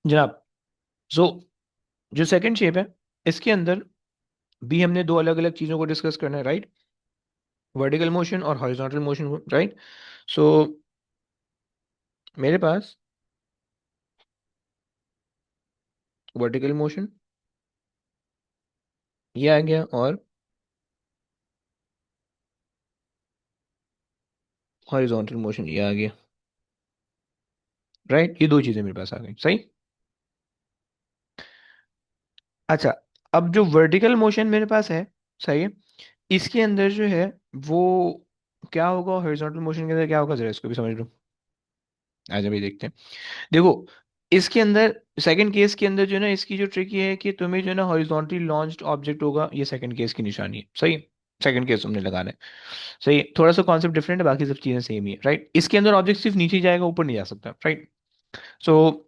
जनाब, सो जो second shape है, इसके अंदर भी हमने दो अलग अलग चीज़ों को डिस्कस करना है, राइट? वर्टिकल मोशन और हॉरिजॉन्टल मोशन, राइट? सो मेरे पास वर्टिकल मोशन ये आ गया और हॉरिजॉन्टल मोशन ये आ गया, राइट? ये दो चीज़ें मेरे पास आ गई, सही। अच्छा, अब जो वर्टिकल मोशन मेरे पास है, सही है, इसके अंदर जो है वो क्या होगा, हॉरिजॉन्टल मोशन के अंदर क्या होगा, जरा इसको भी समझ लो। आज अभी देखते हैं। देखो, इसके अंदर सेकंड केस के अंदर जो है ना, इसकी जो ट्रिक ये है कि तुम्हें जो है ना हॉरिजॉन्टली लॉन्च्ड ऑब्जेक्ट होगा, ये सेकंड केस की निशानी है, सही। सेकंड केस तुमने लगाना है, सही। थोड़ा सा कॉन्सेप्ट डिफरेंट है, बाकी सब चीजें सेम ही है, राइट? इसके अंदर ऑब्जेक्ट सिर्फ नीचे ही जाएगा, ऊपर नहीं जा सकता, राइट? सो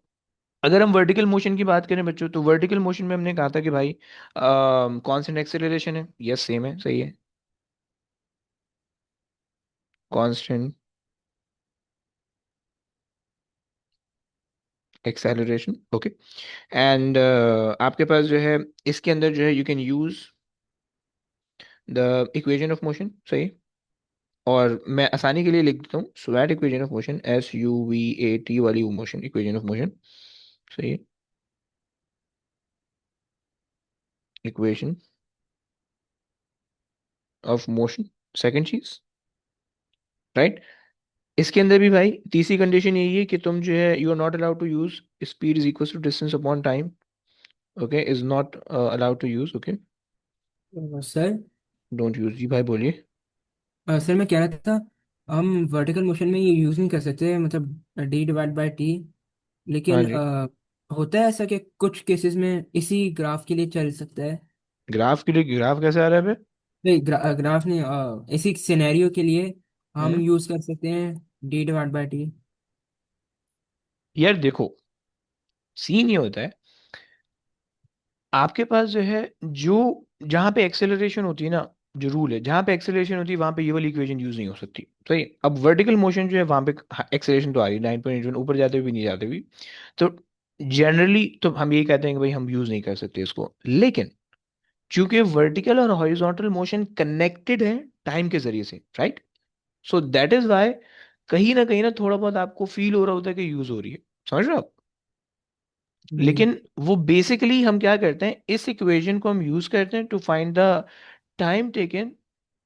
अगर हम वर्टिकल मोशन की बात करें बच्चों, तो वर्टिकल मोशन में हमने कहा था कि भाई कांस्टेंट एक्सेलरेशन है, यस सेम है, सही है, कांस्टेंट एक्सेलरेशन, ओके। एंड आपके पास जो है इसके अंदर जो है you can use the equation of motion, सही। और मैं आसानी के लिए लिख देता हूँ, sweat equation of motion, SUVAT वाली मोशन, इक्वेशन ऑफ मोशन, सही है, इक्वेशन ऑफ मोशन, सेकंड चीज, राइट? इसके अंदर भी भाई तीसरी कंडीशन यही है कि तुम जो है you are not allowed to use speed is equal to distance upon time, okay, is not allowed to use, okay, sir. Don't use. जी भाई बोलिए। सर मैं कह रहा था, हम वर्टिकल मोशन में ये यूज़ नहीं कर सकते, मतलब D/T। हाँ लेकिन जी। होता है ऐसा कि कुछ केसेस में इसी ग्राफ के लिए चल सकता है। ग्राफ के लिए ग्राफ कैसे आ रहा है बे? नहीं, ग्राफ नहीं, इसी सिनेरियो के लिए हम हम्म। यूज़ कर सकते हैं D/T। यार देखो, सीन ये होता है, आपके पास जो है, जो जहां पे एक्सेलरेशन होती है ना, जो रूल है, जहां पे एक्सेलरेशन होती है वहां पे ये वाली इक्वेशन यूज नहीं हो सकती, सही। अब वर्टिकल मोशन जो है वहां पे एक्सेलरेशन तो आ रही है 9.81, ऊपर जाते हुए भी नहीं जाते हुए, तो जनरली तो हम ये कहते हैं कि भाई हम यूज नहीं कर सकते इसको। लेकिन चूंकि वर्टिकल और हॉरिजॉन्टल मोशन कनेक्टेड है टाइम के जरिए से, right? So that is why कहीं ना थोड़ा बहुत आपको फील हो रहा होता है कि यूज हो रही है, समझ रहे हो आप? जी। लेकिन वो बेसिकली हम क्या करते हैं, इस इक्वेशन को हम यूज करते हैं to find the time taken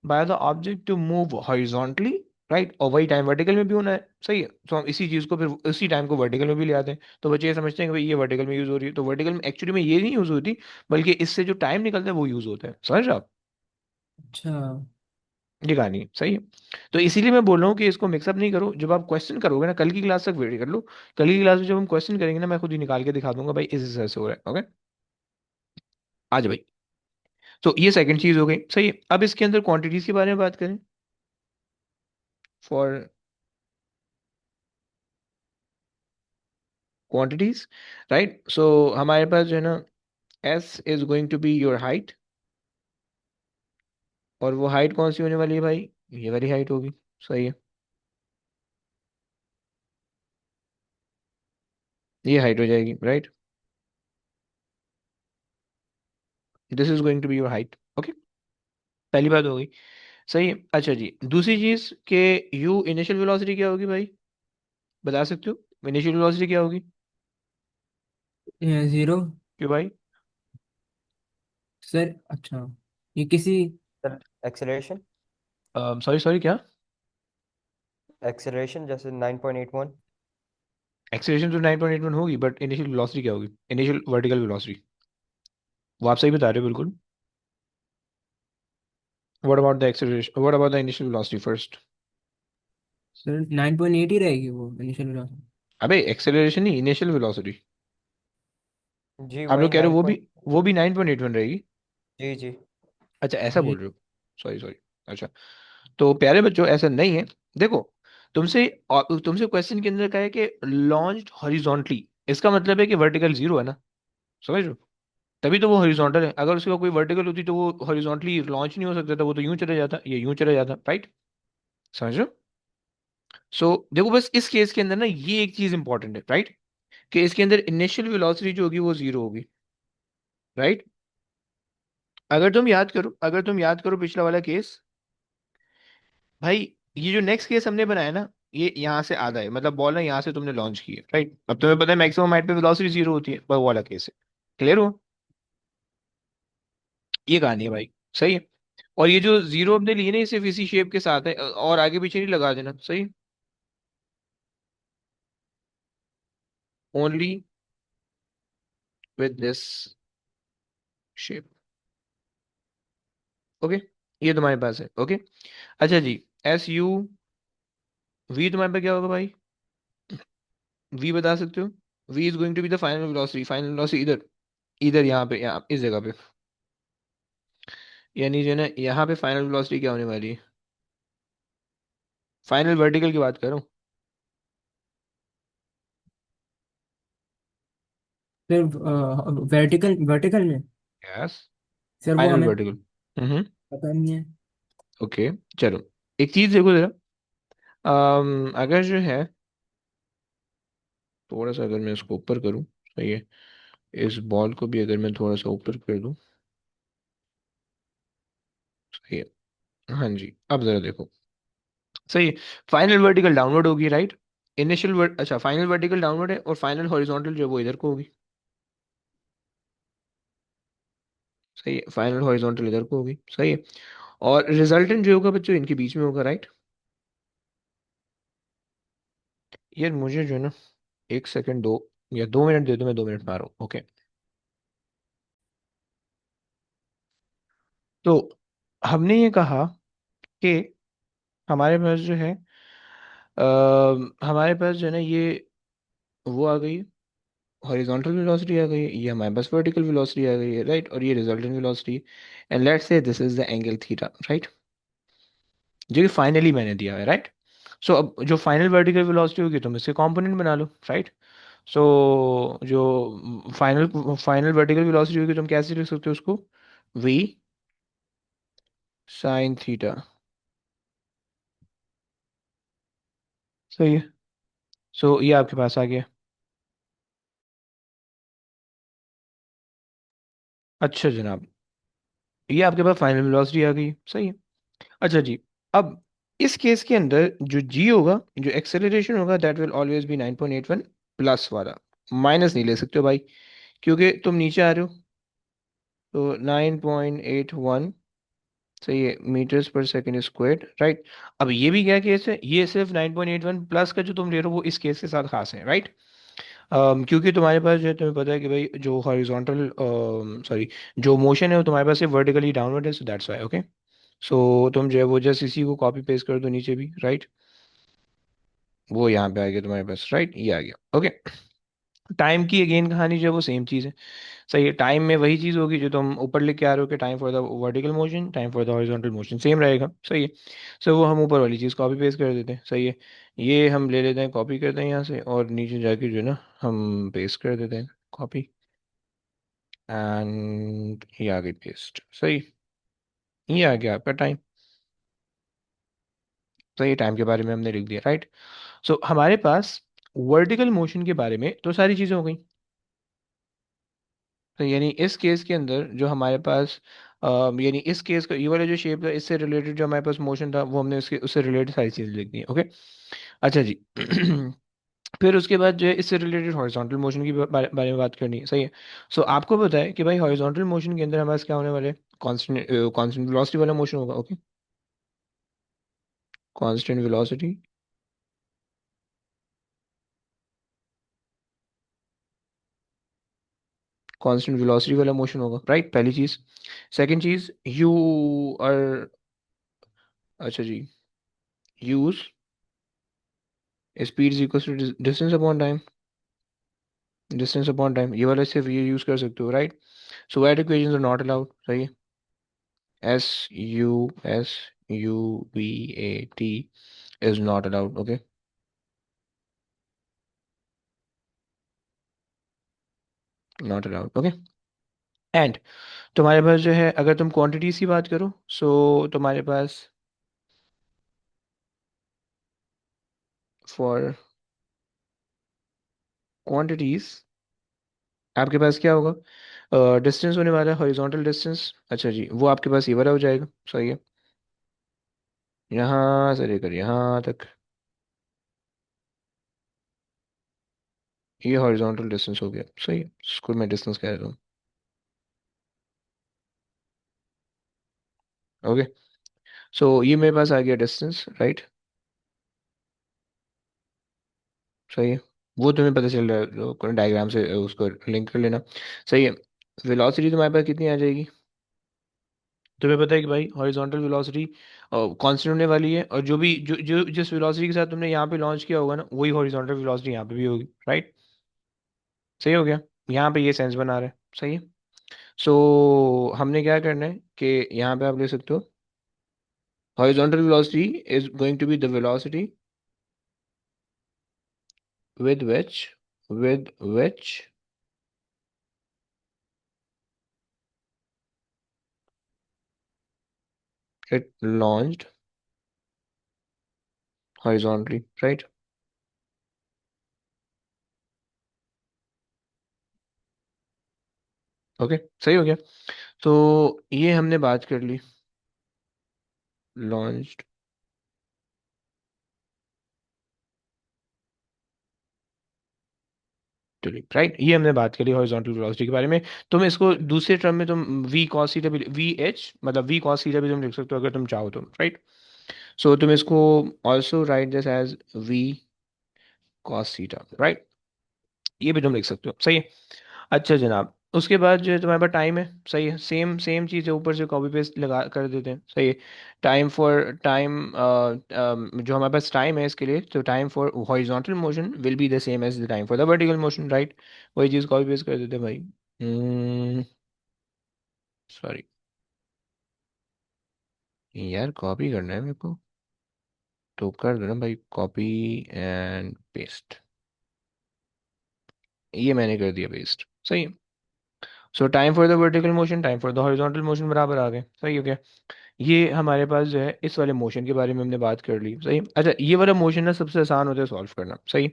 by the object to move horizontally, right? और वही टाइम वर्टिकल में भी होना है, सही है। तो हम इसी चीज को फिर इसी टाइम को वर्टिकल में भी ले आते हैं, तो बच्चे ये समझते हैं कि भाई ये वर्टिकल में यूज हो रही है, तो वर्टिकल में एक्चुअली में ये नहीं यूज होती, बल्कि इससे जो टाइम निकलता है वो यूज होता है, समझ रहे हो आप? अच्छा। ये कहानी है, सही है। तो इसीलिए मैं बोल रहा हूँ कि इसको मिक्सअप नहीं करो, जब आप क्वेश्चन करोगे ना, कल की क्लास तक वेट कर लो। कल की क्लास में जब हम क्वेश्चन करेंगे ना, मैं खुद ही निकाल के दिखा दूंगा भाई इस हिसाब से हो रहा है, ओके? आज भाई, तो ये सेकंड चीज हो गई, सही है। अब इसके अंदर क्वांटिटीज के बारे में बात करें, फॉर क्वांटिटीज, राइट? सो हमारे पास जो है ना, S is going to be your height, और वो हाइट कौन सी होने वाली है भाई? ये वाली हाइट होगी, सही है, ये हाइट हो जाएगी, right? This is going to be your height, okay. पहली बात हो गई, सही है। अच्छा जी, दूसरी चीज के यू इनिशियल वेलोसिटी क्या होगी भाई? बता सकते हो इनिशियल वेलोसिटी क्या होगी? 0। क्यों भाई? सर अच्छा, ये किसी सर, एक्सेलरेशन। सॉरी सॉरी, क्या? एक्सेलरेशन जैसे 9.81। एक्सेलरेशन तो 9.81 होगी, बट इनिशियल वेलोसिटी क्या होगी, इनिशियल वर्टिकल वेलोसिटी? वो आप सही बता रहे हो बिल्कुल। What about the acceleration, what about the initial velocity first? Sir 9.8 ही रहेगी वो इनिशियल। अबे एक्सेलरेशन नहीं, इनिशियल वेलोसिटी। जी आप वही लोग कह रहे हो 9 वो भी 9.81 रहेगी? जी जी। अच्छा ऐसा जी। बोल रहे हो, सॉरी सॉरी। अच्छा, तो प्यारे बच्चों ऐसा नहीं है। देखो, तुमसे तुमसे क्वेश्चन के अंदर कहा है कि लॉन्च्ड हॉरिजॉन्टली, इसका मतलब है कि वर्टिकल जीरो है ना, समझ रहे हो? तभी तो वो हॉरिजॉन्टल है, अगर उसके कोई वर्टिकल होती तो वो हॉरिजॉन्टली लॉन्च नहीं हो सकता था, वो तो यूं चले जाता, ये यूं चले जाता, राइट? समझ रहे हो? सो देखो, बस इस केस के अंदर ना ये एक चीज इंपॉर्टेंट है, राइट? कि इसके अंदर इनिशियल वेलोसिटी जो होगी वो जीरो होगी, राइट। अगर तुम याद करो पिछला वाला केस, भाई ये जो नेक्स्ट केस हमने बनाया ना, ये यहाँ से आधा है, मतलब बॉल ना यहाँ से तुमने लॉन्च की है, राइट। अब तुम्हें पता है मैक्सिमम हाइट पे वेलोसिटी जीरो होती है, पर वो वाला केस है। क्लियर हो? ये कहानी है भाई। सही है। और ये जो जीरो हमने लिए ना, ये सिर्फ इसी शेप के साथ है, और आगे पीछे नहीं लगा देना, सही। Only with this shape. Okay, ये तुम्हारे पास है। ओके, अच्छा जी। एस यू वी तुम्हारे पास क्या होगा भाई? वी बता सकते हो? V is going to be the final velocity, final velocity इधर, इधर यहाँ पे, यहाँ इस जगह पे, यानी जो है ना यहाँ पे फाइनल वेलोसिटी क्या होने वाली है? फाइनल वर्टिकल की बात कर रहा हूँ। फिर वर्टिकल वर्टिकल में यस, सर वो फाइनल हमें वर्टिकल। हम्म। पता नहीं है। ओके, चलो एक चीज देखो जरा। अगर जो है थोड़ा सा, अगर मैं इसको ऊपर करूँ, सही है, इस बॉल को भी अगर मैं थोड़ा सा ऊपर कर दूँ, सही है। हाँ जी, अब जरा देखो, सही है। फाइनल वर्टिकल डाउनवर्ड होगी, राइट। इनिशियल वर्ट, अच्छा फाइनल वर्टिकल डाउनवर्ड है, और फाइनल हॉरिजॉन्टल जो है वो इधर को होगी। सही है, फाइनल हॉरिजॉन्टल इधर को होगी, सही है। और रिजल्टेंट जो होगा बच्चों इनके बीच में होगा, राइट। यार मुझे जो है ना, एक सेकंड दो, या 2 मिनट दे दो, मैं 2 मिनट में आ रहा हूँ। ओके, तो हमने ये कहा कि हमारे पास जो है हमारे पास जो है ना ये वो आ गई, हॉरिजॉन्टल वेलोसिटी आ गई, ये हमारे पास वर्टिकल वेलोसिटी आ गई है, राइट। और ये resultant velocity, and let's say this is the angle theta, right, जो कि फाइनली मैंने दिया है, राइट। सो अब जो फाइनल वर्टिकल वेलोसिटी होगी तुम इसके कंपोनेंट बना लो, राइट। सो जो फाइनल फाइनल वर्टिकल वेलोसिटी होगी तुम कैसे लिख सकते हो उसको? v sine theta. सही है। सो ये आपके पास आ गया। अच्छा जनाब, ये आपके पास फाइनल वेलोसिटी आ गई, सही है। अच्छा जी, अब इस केस के अंदर जो g होगा, जो एक्सेलरेशन होगा, that will always B 9.81 plus वाला, माइनस नहीं ले सकते हो भाई, क्योंकि तुम नीचे आ रहे हो। तो 9.81, सही है, मीटर्स पर सेकंड स्क्वायर्ड, राइट। अब ये भी क्या केस है, ये सिर्फ 9.81 प्लस का जो तुम ले रहे हो वो इस केस के साथ खास है, राइट। क्योंकि तुम्हारे पास जो है, तुम्हें पता है कि भाई जो हॉरिजॉन्टल, सॉरी, जो मोशन है वो तुम्हारे पास सिर्फ वर्टिकली डाउनवर्ड है, सो दैट्स वाई। ओके, सो तुम जो है वो जस्ट इसी को कॉपी पेस्ट कर दो नीचे भी, राइट। वो यहाँ पे आ गया तुम्हारे पास, राइट, ये आ गया। ओके, टाइम की अगेन कहानी जो है वो सेम चीज़ है, सही है। टाइम में वही चीज़ होगी जो तुम ऊपर लिख के आ रहे हो, कि time for the vertical motion, time for the horizontal motion same रहेगा, सही है। सो वो हम ऊपर वाली चीज़ कॉपी पेस्ट कर देते हैं, सही है। ये हम ले लेते हैं, कॉपी करते हैं यहाँ से, और नीचे जाके जो है ना हम पेस्ट कर देते हैं, कॉपी, एंड ये आ गई पेस्ट, सही। ये आ गया आपका टाइम। सही, टाइम के बारे में हमने लिख दिया, राइट। सो हमारे पास वर्टिकल मोशन के बारे में तो सारी चीज़ें हो गई। तो यानी इस केस के अंदर जो हमारे पास यानी इस केस का ये वाला जो शेप था, इससे रिलेटेड जो हमारे पास मोशन था वो हमने उसके उससे रिलेटेड सारी चीज़ें लिख दी, ओके। अच्छा जी। फिर उसके बाद जो है इससे रिलेटेड हॉरिजॉन्टल मोशन की बारे में बात करनी है, सही है। सो आपको पता है कि भाई हॉरिजॉन्टल मोशन के अंदर हमारे पास क्या होने वाले, कांस्टेंट कांस्टेंट वेलोसिटी वाला मोशन होगा, okay. Constant velocity, constant velocity वाला मोशन होगा, राइट, पहली चीज। सेकंड चीज, यू आर, अच्छा जी, use speed is equal to distance upon time, distance upon time, ये वाला सिर्फ ये यूज कर सकते हो, right. So wait equations are not allowed, सही है। SUSUVAT is not allowed, okay, not allowed, okay। And तुम्हारे पास जो है, अगर तुम क्वांटिटीज की बात करो, सो तुम्हारे पास फॉर क्वांटिटीज आपके पास क्या होगा, डिस्टेंस होने वाला है हॉरिजॉन्टल डिस्टेंस। अच्छा जी, वो आपके पास ये वाला हो जाएगा। सही है, यहाँ से लेकर यहाँ तक ये हॉरिजॉन्टल डिस्टेंस हो गया। सही है, इसको मैं डिस्टेंस कह रहा हूँ। ओके, सो ये मेरे पास आ गया डिस्टेंस, राइट। सही है, वो तुम्हें पता चल रहा है डायग्राम से, उसको लिंक कर लेना। सही है, वेलोसिटी तुम्हारे पास कितनी आ जाएगी? तुम्हें पता है कि भाई हॉरिजॉन्टल वेलोसिटी कांस्टेंट होने वाली है, और जो भी जो जिस वेलोसिटी के साथ तुमने यहाँ पे लॉन्च किया होगा ना, वही हॉरिजॉन्टल वेलोसिटी यहाँ पे भी होगी, राइट। सही हो गया, यहाँ पे ये सेंस बना रहा है। सही है, सो हमने क्या करना है कि यहाँ पे आप ले सकते हो horizontal velocity is going to be the velocity with which it launched horizontally, right? Okay, सही हो गया। तो ये हमने बात कर ली लॉन्च्ड, राइट, ये हमने बात करी हॉरिजॉन्टल वेलोसिटी के बारे में। तुम इसको दूसरे टर्म में तुम वी कॉस थीटा भी, वी एच मतलब वी कॉस थीटा भी तुम लिख सकते हो अगर तुम चाहो तो, राइट। सो तुम इसको also right this as v cos theta, right, ये भी तुम लिख सकते हो। सही है, अच्छा जनाब, उसके बाद जो है तुम्हारे पास टाइम है। सही है, सेम सेम चीज़ है, ऊपर से कॉपी पेस्ट लगा कर देते हैं। सही है, टाइम फॉर टाइम, जो हमारे पास टाइम है इसके लिए, तो time for horizontal motion will be the same as the time for the vertical motion, right. वही चीज़ कॉपी पेस्ट कर देते हैं भाई। सॉरी यार, कॉपी करना है मेरे को, तो कर दो ना भाई, कॉपी एंड पेस्ट। ये मैंने कर दिया पेस्ट। सही है, सो time for the vertical motion, time for the horizontal motion बराबर आ गए। सही हो गया, ये हमारे पास जो है इस वाले मोशन के बारे में हमने बात कर ली। सही, अच्छा ये वाला मोशन ना सबसे आसान होता है सॉल्व करना। सही,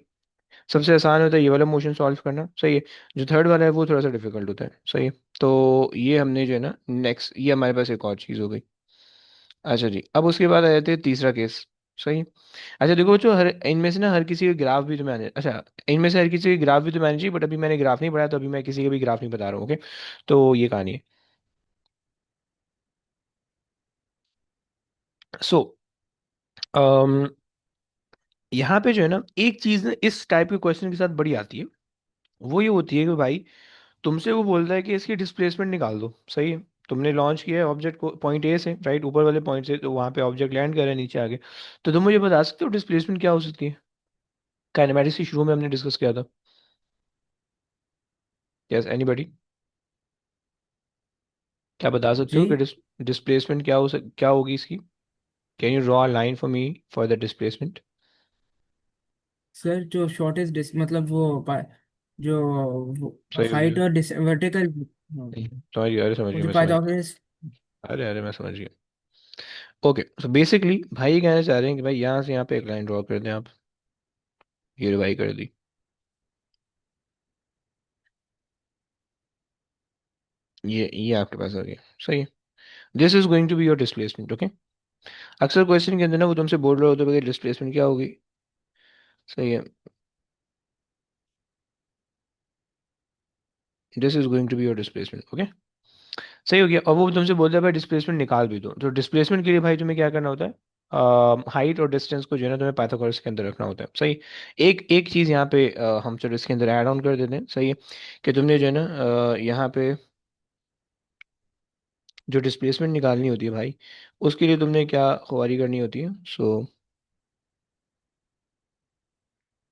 सबसे आसान होता है ये वाला मोशन सॉल्व करना। सही है, जो थर्ड वाला है वो थोड़ा सा डिफिकल्ट होता है। सही है, तो ये हमने जो है ना नेक्स्ट, ये हमारे पास एक और चीज़ हो गई। अच्छा जी, अब उसके बाद आ जाते हैं तीसरा केस। सही, अच्छा देखो बच्चों, हर इनमें से ना हर किसी के ग्राफ भी तुम्हें अच्छा, इनमें से हर किसी के ग्राफ भी तुम्हें आने चाहिए, बट अभी मैंने ग्राफ नहीं पढ़ाया, तो अभी मैं किसी का भी ग्राफ नहीं बता रहा हूँ। ओके, तो ये कहानी है। सो यहाँ पे जो है ना एक चीज ना इस टाइप के क्वेश्चन के साथ बड़ी आती है, वो ये होती है कि भाई तुमसे वो बोलता है कि इसकी डिस्प्लेसमेंट निकाल दो। सही है, तुमने लॉन्च किया है ऑब्जेक्ट को पॉइंट ए से, राइट, ऊपर वाले पॉइंट से, तो वहां पे ऑब्जेक्ट लैंड कर रहा है नीचे आगे। तो तुम मुझे बता सकते हो डिस्प्लेसमेंट क्या हो सकती है? काइनेमेटिक्स की शुरू में हमने डिस्कस किया था। यस एनीबॉडी, क्या बता सकते हो कि जी डिस्प्लेसमेंट क्या होगी इसकी? Can you draw a line for me for the displacement? Sir, जो शॉर्टेज मतलब जो सही हो हाइट गया। और वर्टिकल, समझ गया, अरे समझ वो गया, जो मैं समझ पैदा गया। होते हैं। अरे अरे मैं समझ गया। ओके, सो बेसिकली भाई कहना चाह रहे हैं कि भाई यहाँ से यहाँ पे एक लाइन ड्रॉ कर दें आप। ये भाई कर दी, ये आपके पास आ गया। सही है, this is going to be your displacement. Okay, अक्सर क्वेश्चन के अंदर ना वो तुमसे बोल रहे होते हैं कि डिस्प्लेसमेंट क्या होगी। सही है, this is going to be your displacement. Okay, सही हो गया, और वो तुमसे बोलता है भाई डिस्प्लेसमेंट निकाल भी दो। तो डिस्प्लेसमेंट के लिए भाई तुम्हें क्या करना होता है, हाइट और डिस्टेंस को जो है ना तुम्हें पाइथागोरस के अंदर रखना होता है। सही, एक एक चीज़ यहाँ पे हम चलो इसके अंदर ऐड ऑन कर देते हैं। सही है, कि तुमने जो है ना यहाँ पे जो डिस्प्लेसमेंट निकालनी होती है भाई, उसके लिए तुमने क्या ख्वारी करनी होती है। So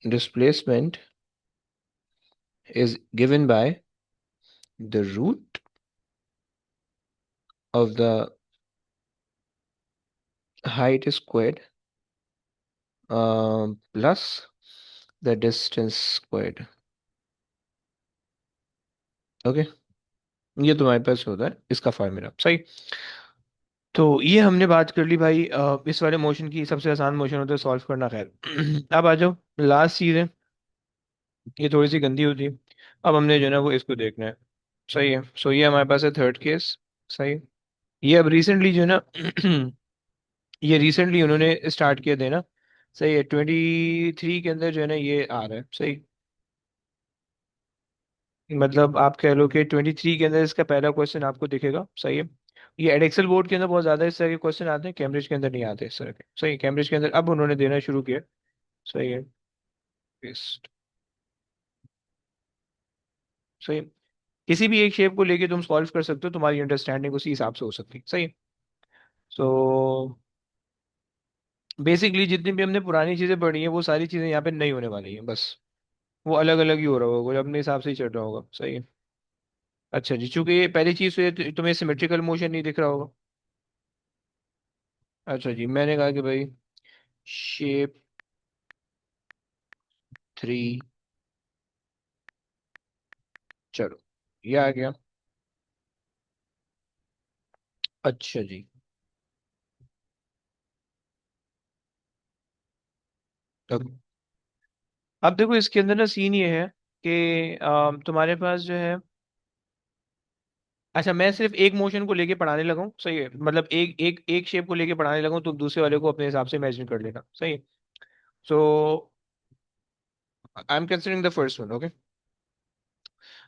displacement is given by the root of the height squared plus the distance squared. Okay, ये तुम्हारे पास होता है इसका फार्मूला। सही, तो ये हमने बात कर ली भाई इस वाले मोशन की, सबसे आसान मोशन होता है सॉल्व करना। खैर अब आ जाओ, लास्ट चीज़ है ये थोड़ी सी गंदी होती है। अब हमने जो है ना वो इसको देखना है। सही है। सो ये हमारे पास है थर्ड केस। सही है। ये अब रिसेंटली जो है ना ये रिसेंटली उन्होंने स्टार्ट किया देना। सही है, 23 के अंदर जो है ना ये आ रहा है। सही। मतलब आप कह लो कि 23 के अंदर इसका पहला क्वेश्चन आपको दिखेगा। सही है। ये एडेक्सल बोर्ड के अंदर बहुत ज्यादा इस तरह के क्वेश्चन आते हैं, कैम्ब्रिज के अंदर नहीं आते इस तरह के। सही, कैम्ब्रिज के अंदर अब उन्होंने देना शुरू किया। सही है। Paste। सही है। किसी भी एक शेप को लेके तुम सॉल्व कर सकते हो, तुम्हारी अंडरस्टैंडिंग उसी हिसाब से हो सकती है। सही है। सो बेसिकली जितनी भी हमने पुरानी चीजें पढ़ी हैं वो सारी चीजें यहाँ पे नहीं होने वाली हैं बस। वो अलग अलग ही हो रहा होगा, अपने हिसाब से ही चल रहा होगा। सही है। अच्छा जी, चूंकि ये पहली चीज तो ये तुम्हें सिमेट्रिकल मोशन नहीं दिख रहा होगा। अच्छा जी, मैंने कहा कि भाई शेप 3। चलो, ये आ गया। अच्छा जी। अब अब देखो इसके अंदर ना सीन ये है कि तुम्हारे पास जो है, अच्छा मैं सिर्फ एक मोशन को लेके पढ़ाने लगा हूँ। सही है, मतलब एक एक एक शेप को लेके पढ़ाने लगा हूँ, तुम दूसरे वाले को अपने हिसाब से इमेजिन कर लेना। सही है। So I am considering the first one. Okay.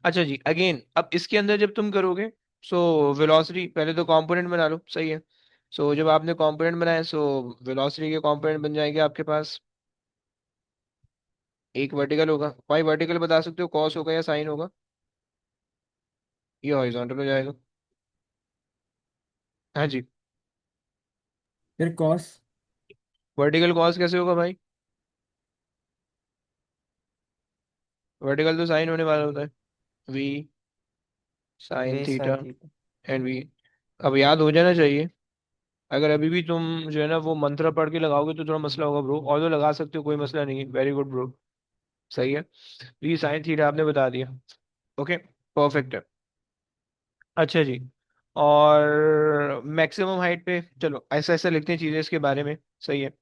अच्छा जी, अगेन अब इसके अंदर जब तुम करोगे, सो वेलोसिटी पहले तो कंपोनेंट बना लो। सही है। सो जब आपने कंपोनेंट बनाए, सो वेलोसिटी के कंपोनेंट बन जाएंगे आपके पास। एक वर्टिकल होगा, भाई वर्टिकल बता सकते हो, कॉस होगा या साइन होगा। ये हॉरिजॉन्टल हो जाएगा। हाँ जी। फिर कॉस। वर्टिकल कॉस कैसे होगा भाई? वर्टिकल तो साइन होने वाला होता है। V sine v theta sine theta. And v. अब याद हो जाना चाहिए। अगर अभी भी तुम जो है ना वो मंत्र पढ़ के लगाओगे तो थोड़ा मसला होगा ब्रो, और तो लगा सकते हो, कोई मसला नहीं है। Very good bro. सही है। वी साइन थीटा आपने बता दिया। ओके। परफेक्ट है। अच्छा जी। और मैक्सिमम हाइट पे चलो ऐसा ऐसा लिखते हैं चीजें इसके बारे में। सही है।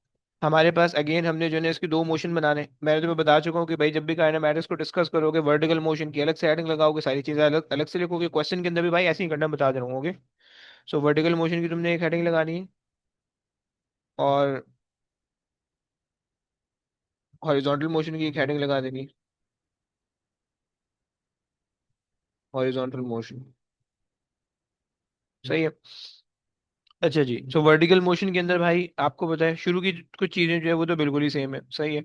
हमारे पास अगेन हमने जो है ना इसके दो मोशन बनाने, मैंने तुम्हें बता चुका हूँ कि भाई जब भी काइनेमैटिक्स को डिस्कस करोगे वर्टिकल मोशन की अलग से हेडिंग लगाओगे, सारी चीजें अलग अलग से लिखोगे, क्वेश्चन के अंदर भी भाई ऐसे ही करना बता दे रहा हूँ। ओके। सो वर्टिकल मोशन की तुमने एक हेडिंग लगानी है, और हॉरिजॉन्टल मोशन की एक हेडिंग लगा देनी है। Horizontal motion. सही है। अच्छा जी, सो वर्टिकल मोशन के अंदर भाई आपको पता है शुरू की कुछ चीजें जो है वो तो बिल्कुल ही सेम है। सही है।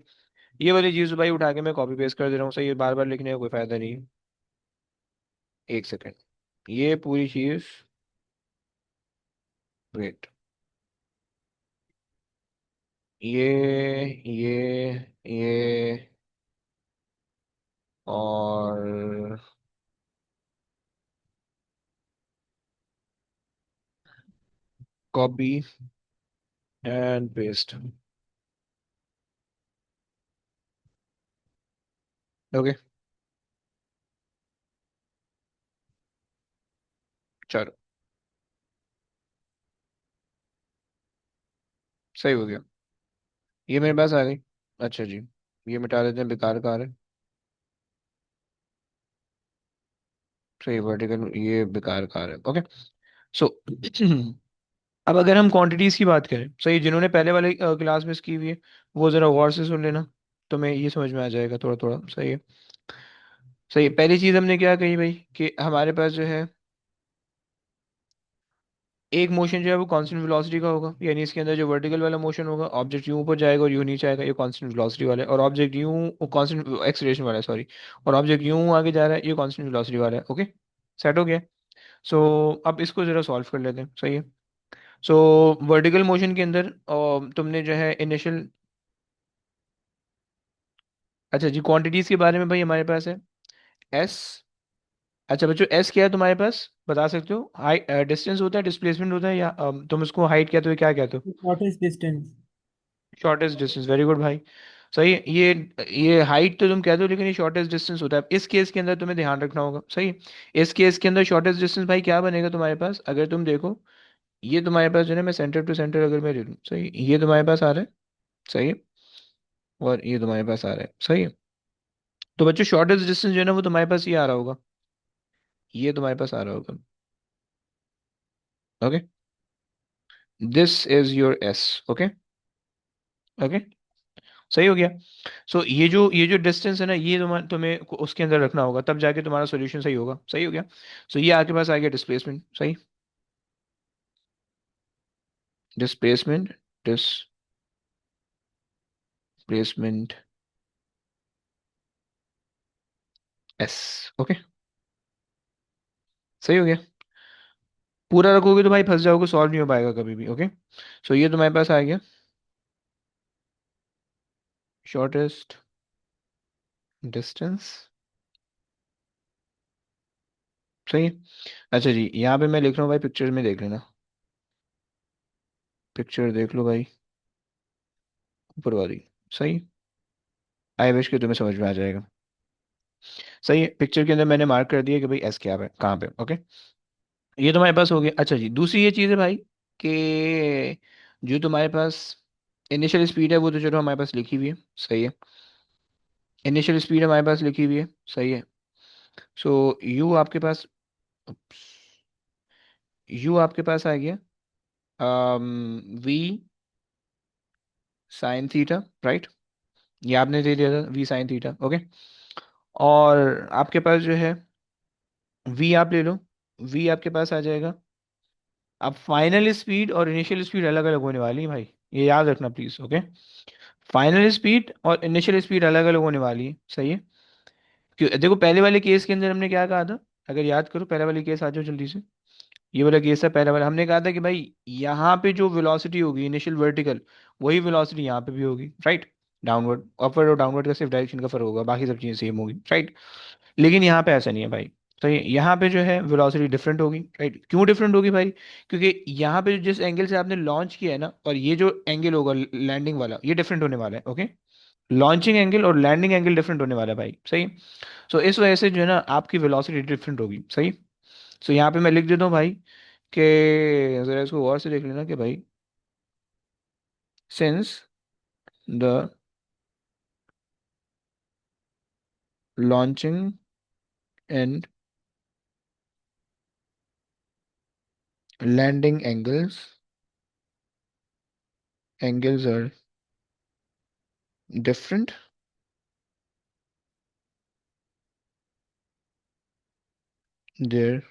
ये वाली चीज तो भाई उठा के मैं कॉपी पेस्ट कर दे रहा हूँ। सही है, बार बार लिखने का कोई फायदा नहीं है। एक सेकेंड। ये पूरी चीज, वेट, ये और कॉपी एंड पेस्ट। ओके। चलो, सही हो गया। ये मेरे पास आ गई। अच्छा जी, ये मिटा देते हैं, बेकार कार है। सही, वर्टिकल ये बेकार कार है। ओके। सो अब अगर हम क्वांटिटीज की बात करें, सही, जिन्होंने पहले वाले क्लास में इसकी हुई है वो जरा गौर से सुन लेना, तुम्हें ये समझ में आ जाएगा थोड़ा थोड़ा। सही है। सही है। पहली चीज हमने क्या कही भाई कि हमारे पास जो है एक मोशन जो है वो कांस्टेंट वेलोसिटी का होगा, यानी इसके अंदर जो वर्टिकल वाला मोशन होगा, ऑब्जेक्ट यूं ऊपर जाएगा और यूं नीचे आएगा, ये कांस्टेंट वेलोसिटी वाला है। और ऑब्जेक्ट यूं कांस्टेंट एक्सीलरेशन वाला है, सॉरी। और ऑब्जेक्ट यूं आगे जा रहा है, ये कांस्टेंट वेलोसिटी वाला है। ओके। सेट हो गया। सो अब इसको जरा सॉल्व कर लेते हैं। सही है। सो वर्टिकल मोशन के अंदर तुमने जो है इनिशियल, अच्छा जी, क्वांटिटीज के बारे में भाई हमारे पास है एस। अच्छा बच्चों, एस क्या है तुम्हारे पास, बता सकते हो? हाइट, डिस्टेंस होता है, डिस्प्लेसमेंट होता है, या तुम इसको हाइट कहते हो, क्या कहते हो? Shortest distance. Shortest distance, very good भाई। सही है। ये हाइट तो तुम कहते हो, लेकिन ये शॉर्टेस्ट डिस्टेंस होता है। इस केस के अंदर तुम्हें ध्यान रखना होगा। सही है। इस केस के अंदर शॉर्टेस्ट डिस्टेंस भाई क्या बनेगा तुम्हारे पास, अगर तुम देखो, ये तुम्हारे पास जो है ना, मैं सेंटर टू सेंटर अगर मैं ले लूँ, सही, ये तुम्हारे पास आ रहा है। सही है। और ये तुम्हारे पास आ रहा है। सही है। तो बच्चों शॉर्टेस्ट डिस्टेंस जो है ना वो तुम्हारे पास ये आ रहा होगा, ये तुम्हारे पास आ रहा होगा। Okay, this is your S. Okay, okay, सही हो गया। सो ये जो डिस्टेंस है ना, ये तुम्हें उसके अंदर रखना होगा, तब जाके तुम्हारा सॉल्यूशन सही होगा। सही हो गया। सो ये आपके पास आ गया डिस्प्लेसमेंट। सही, डिस्प्लेसमेंट, डिस्प्लेसमेंट एस। ओके, सही हो गया। पूरा रखोगे तो भाई फंस जाओगे, सॉल्व नहीं हो पाएगा कभी भी। ओके, सो ये तुम्हारे पास आ गया शॉर्टेस्ट डिस्टेंस। सही है। अच्छा जी, यहाँ पे मैं लिख रहा हूँ भाई, पिक्चर में देख लेना, पिक्चर देख लो भाई, ऊपर वाली। सही, आई विश कि तुम्हें समझ में आ जाएगा। सही है, पिक्चर के अंदर मैंने मार्क कर दिया कि भाई एस क्या है कहाँ पे। ओके, ये तुम्हारे पास हो गया। अच्छा जी, दूसरी ये चीज़ है भाई कि जो तुम्हारे पास इनिशियल स्पीड है वो तो चलो हमारे पास लिखी हुई है। सही है, इनिशियल स्पीड हमारे पास लिखी हुई है। सही है। सो यू आपके पास, यू आपके पास आ गया वी साइन थीटा, राइट। ये आपने दे दिया था वी साइन थीटा। ओके, और आपके पास जो है वी आप ले लो, वी आपके पास आ जाएगा। अब फाइनल स्पीड और इनिशियल स्पीड अलग अलग होने वाली है भाई, ये याद रखना प्लीज। ओके, फाइनल स्पीड और इनिशियल स्पीड अलग अलग होने वाली है। सही है। क्यों, देखो पहले वाले केस के अंदर हमने क्या कहा था, अगर याद करो पहले वाले केस आ जाओ जल्दी से। ये वाला केस था पहला वाला, हमने कहा था कि भाई यहाँ पे जो वेलोसिटी होगी इनिशियल वर्टिकल, वही वेलोसिटी यहाँ पे भी होगी, राइट। डाउनवर्ड, अपवर्ड और डाउनवर्ड का सिर्फ डायरेक्शन का फर्क होगा, बाकी सब चीजें सेम होगी, राइट। लेकिन यहाँ पे ऐसा नहीं है भाई। तो यहाँ पे जो है वेलोसिटी डिफरेंट होगी, राइट। क्यों डिफरेंट होगी भाई, क्योंकि यहाँ पे जिस एंगल से आपने लॉन्च किया है ना, और ये जो एंगल होगा लैंडिंग वाला, ये डिफरेंट होने वाला है। ओके, लॉन्चिंग एंगल और लैंडिंग एंगल डिफरेंट होने वाला है भाई। सही। सो इस वजह से जो है ना आपकी वेलोसिटी डिफरेंट होगी। सही। सो यहाँ पे मैं लिख देता हूँ भाई कि, जरा इसको गौर से देख लेना कि भाई, since the launching and landing angles are different, their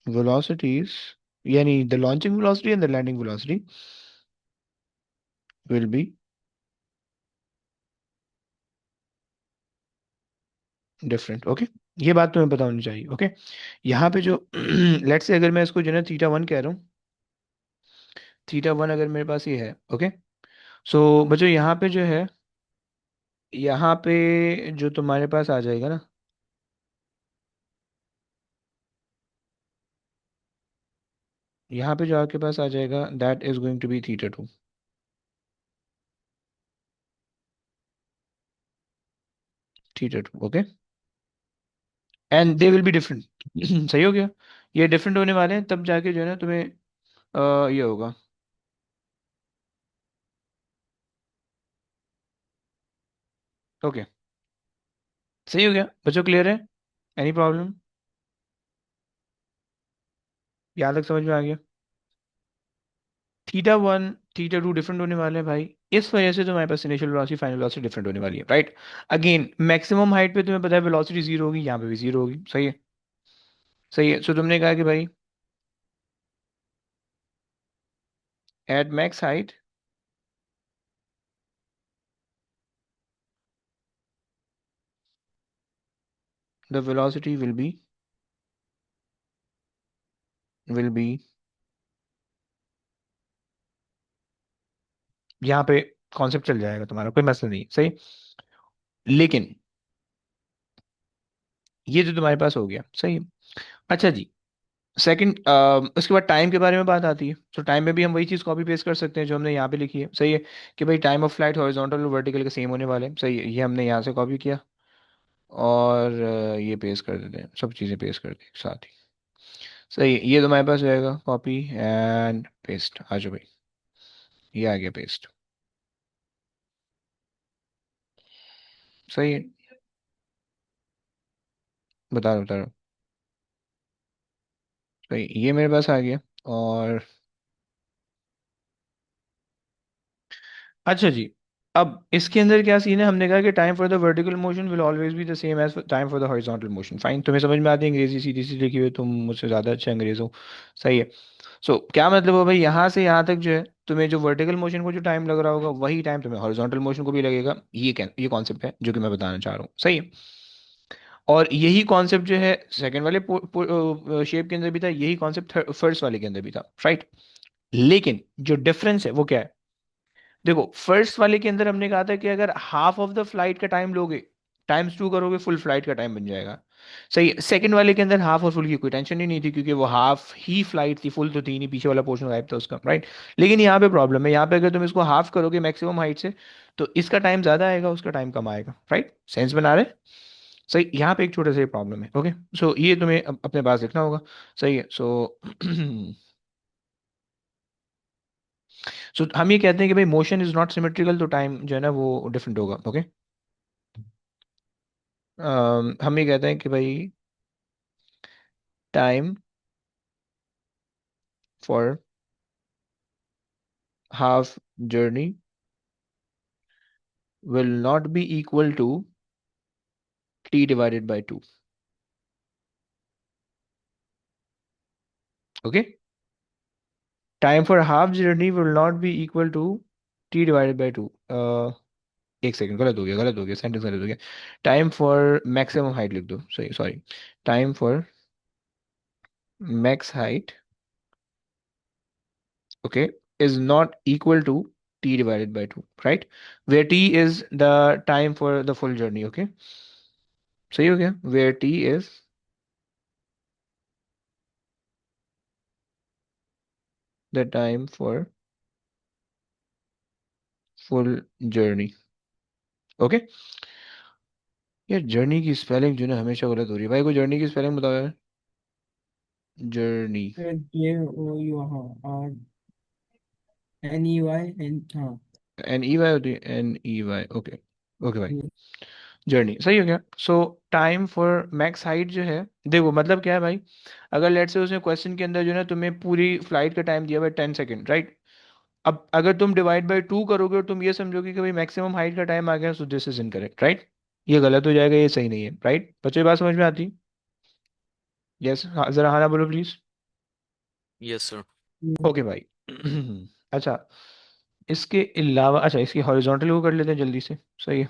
velocities, यानी the launching velocity and the landing velocity will be different. Okay, ये बात तुम्हें पता होनी चाहिए। ओके, यहाँ पे जो लेट्स से अगर मैं इसको जो है ना थीटा वन कह रहा हूँ, थीटा वन अगर मेरे पास ये है। ओके, सो बच्चों यहाँ पे जो है, यहाँ पे जो तुम्हारे पास आ जाएगा ना, यहाँ पे जो आपके पास आ जाएगा that is going to be theta two, theta two. Okay, and they will be different. सही हो गया। ये डिफरेंट होने वाले हैं, तब जाके जो है ना तुम्हें ये होगा। ओके, सही हो गया बच्चों, क्लियर है? Any problem? यहाँ तक समझ में आ गया? Theta one theta two different होने वाले हैं भाई, इस वजह से तुम्हारे पास initial velocity final velocity different होने वाली है, राइट। अगेन मैक्सिमम हाइट पे तुम्हें पता है वेलोसिटी जीरो होगी, यहाँ पे भी जीरो होगी। सही है। सही है। सो तुमने कहा कि भाई at max height the velocity will be, यहाँ पे कॉन्सेप्ट चल जाएगा तुम्हारा, कोई मसला नहीं। सही। लेकिन ये तो तुम्हारे पास हो गया। सही है। अच्छा जी, सेकंड, उसके बाद टाइम के बारे में बात आती है। तो टाइम में भी हम वही चीज़ कॉपी पेस्ट कर सकते हैं जो हमने यहाँ पे लिखी है। सही है, कि भाई टाइम ऑफ फ्लाइट हॉरिजॉन्टल और वर्टिकल के सेम होने वाले हैं। सही है, ये हमने यहाँ से कॉपी किया और ये पेस्ट कर देते हैं, सब चीज़ें पेस्ट कर दी साथ ही। सही है, ये तो हमारे पास रहेगा कॉपी एंड पेस्ट। आ जाओ भाई, ये आ गया पेस्ट। सही है, बता रहा हूँ। सही, ये मेरे पास आ गया। और अच्छा जी, अब इसके अंदर क्या सीन है, हमने कहा कि time for the vertical motion will always be the same as time for the horizontal motion. Fine, तुम्हें समझ में आती है अंग्रेजी सीधी सी लिखी हुई, तुम मुझसे ज़्यादा अच्छे अंग्रेज हो। सही है। सो क्या मतलब है भाई, यहाँ से यहाँ तक जो है तुम्हें जो वर्टिकल मोशन को जो टाइम लग रहा होगा वही टाइम तुम्हें हॉरिजॉन्टल मोशन को भी लगेगा। ये कॉन्सेप्ट है जो कि मैं बताना चाह रहा हूँ। सही है। और यही कॉन्सेप्ट जो है सेकंड वाले शेप के अंदर भी था, यही कॉन्सेप्ट फर्स्ट वाले के अंदर भी था। राइट। लेकिन जो डिफरेंस है वो क्या है, देखो फर्स्ट वाले के अंदर हमने कहा था कि अगर हाफ ऑफ द फ्लाइट का टाइम लोगे, टाइम्स टू करोगे, फुल फ्लाइट का टाइम बन जाएगा। सही है। सेकंड वाले के अंदर हाफ और फुल की कोई टेंशन ही नहीं थी, क्योंकि वो हाफ ही फ्लाइट थी, फुल तो थी नहीं, पीछे वाला पोर्शन गायब था उसका। राइट। लेकिन यहाँ पे प्रॉब्लम है, यहाँ पे अगर तुम इसको हाफ करोगे मैक्सिमम हाइट से, तो इसका टाइम ज्यादा आएगा, उसका टाइम कम आएगा। राइट, सेंस बना रहे। सही, यहाँ पे एक छोटा सा प्रॉब्लम है। ओके। सो ये तुम्हें अपने पास लिखना होगा। सही है। सो सो हम ये कहते हैं कि भाई मोशन इज नॉट सिमेट्रिकल, तो टाइम जो है ना वो डिफरेंट होगा। ओके। हम ये कहते हैं कि भाई time for half journey will not be equal to t divided by two. Okay. Time for half journey will not be equal to t divided by two. एक सेकंड, गलत हो गया, गलत हो गया, सेंटेंस गलत हो गया। टाइम फॉर मैक्सिमम हाइट लिख दो, सही, sorry. Time for max height, okay, is not equal to t divided by 2, right, where t is the time for the full journey। okay, सही हो गया, where t is the time for full journey। okay। यार journey की spelling जो है ना हमेशा गलत हो रही है भाई, कोई जर्नी की स्पेलिंग बताओ यार। जर्नी। ये ओ यू हाँ R N E Y N हाँ। एन ई वाई होती है, N E Y. Okay. Okay भाई। ये- जर्नी सही हो गया। So time for max height जो है, देखो मतलब क्या है भाई, अगर लेट से उसने क्वेश्चन के अंदर जो है ना तुम्हें पूरी फ्लाइट का टाइम दिया हुआ है 10 सेकेंड, राइट। अब अगर तुम डिवाइड बाय टू करोगे और तुम ये समझोगे कि भाई मैक्सिमम हाइट का टाइम आ गया, so this is incorrect. Right, ये गलत हो जाएगा, ये सही नहीं है। राइट, बच्चों की बात समझ में आती? यस, हाँ जरा हाँ ना बोलो प्लीज। Yes sir. ये- ओके भाई। अच्छा, इसके अलावा अच्छा इसकी हॉरिजॉन्टल को कर लेते हैं जल्दी से। सही है।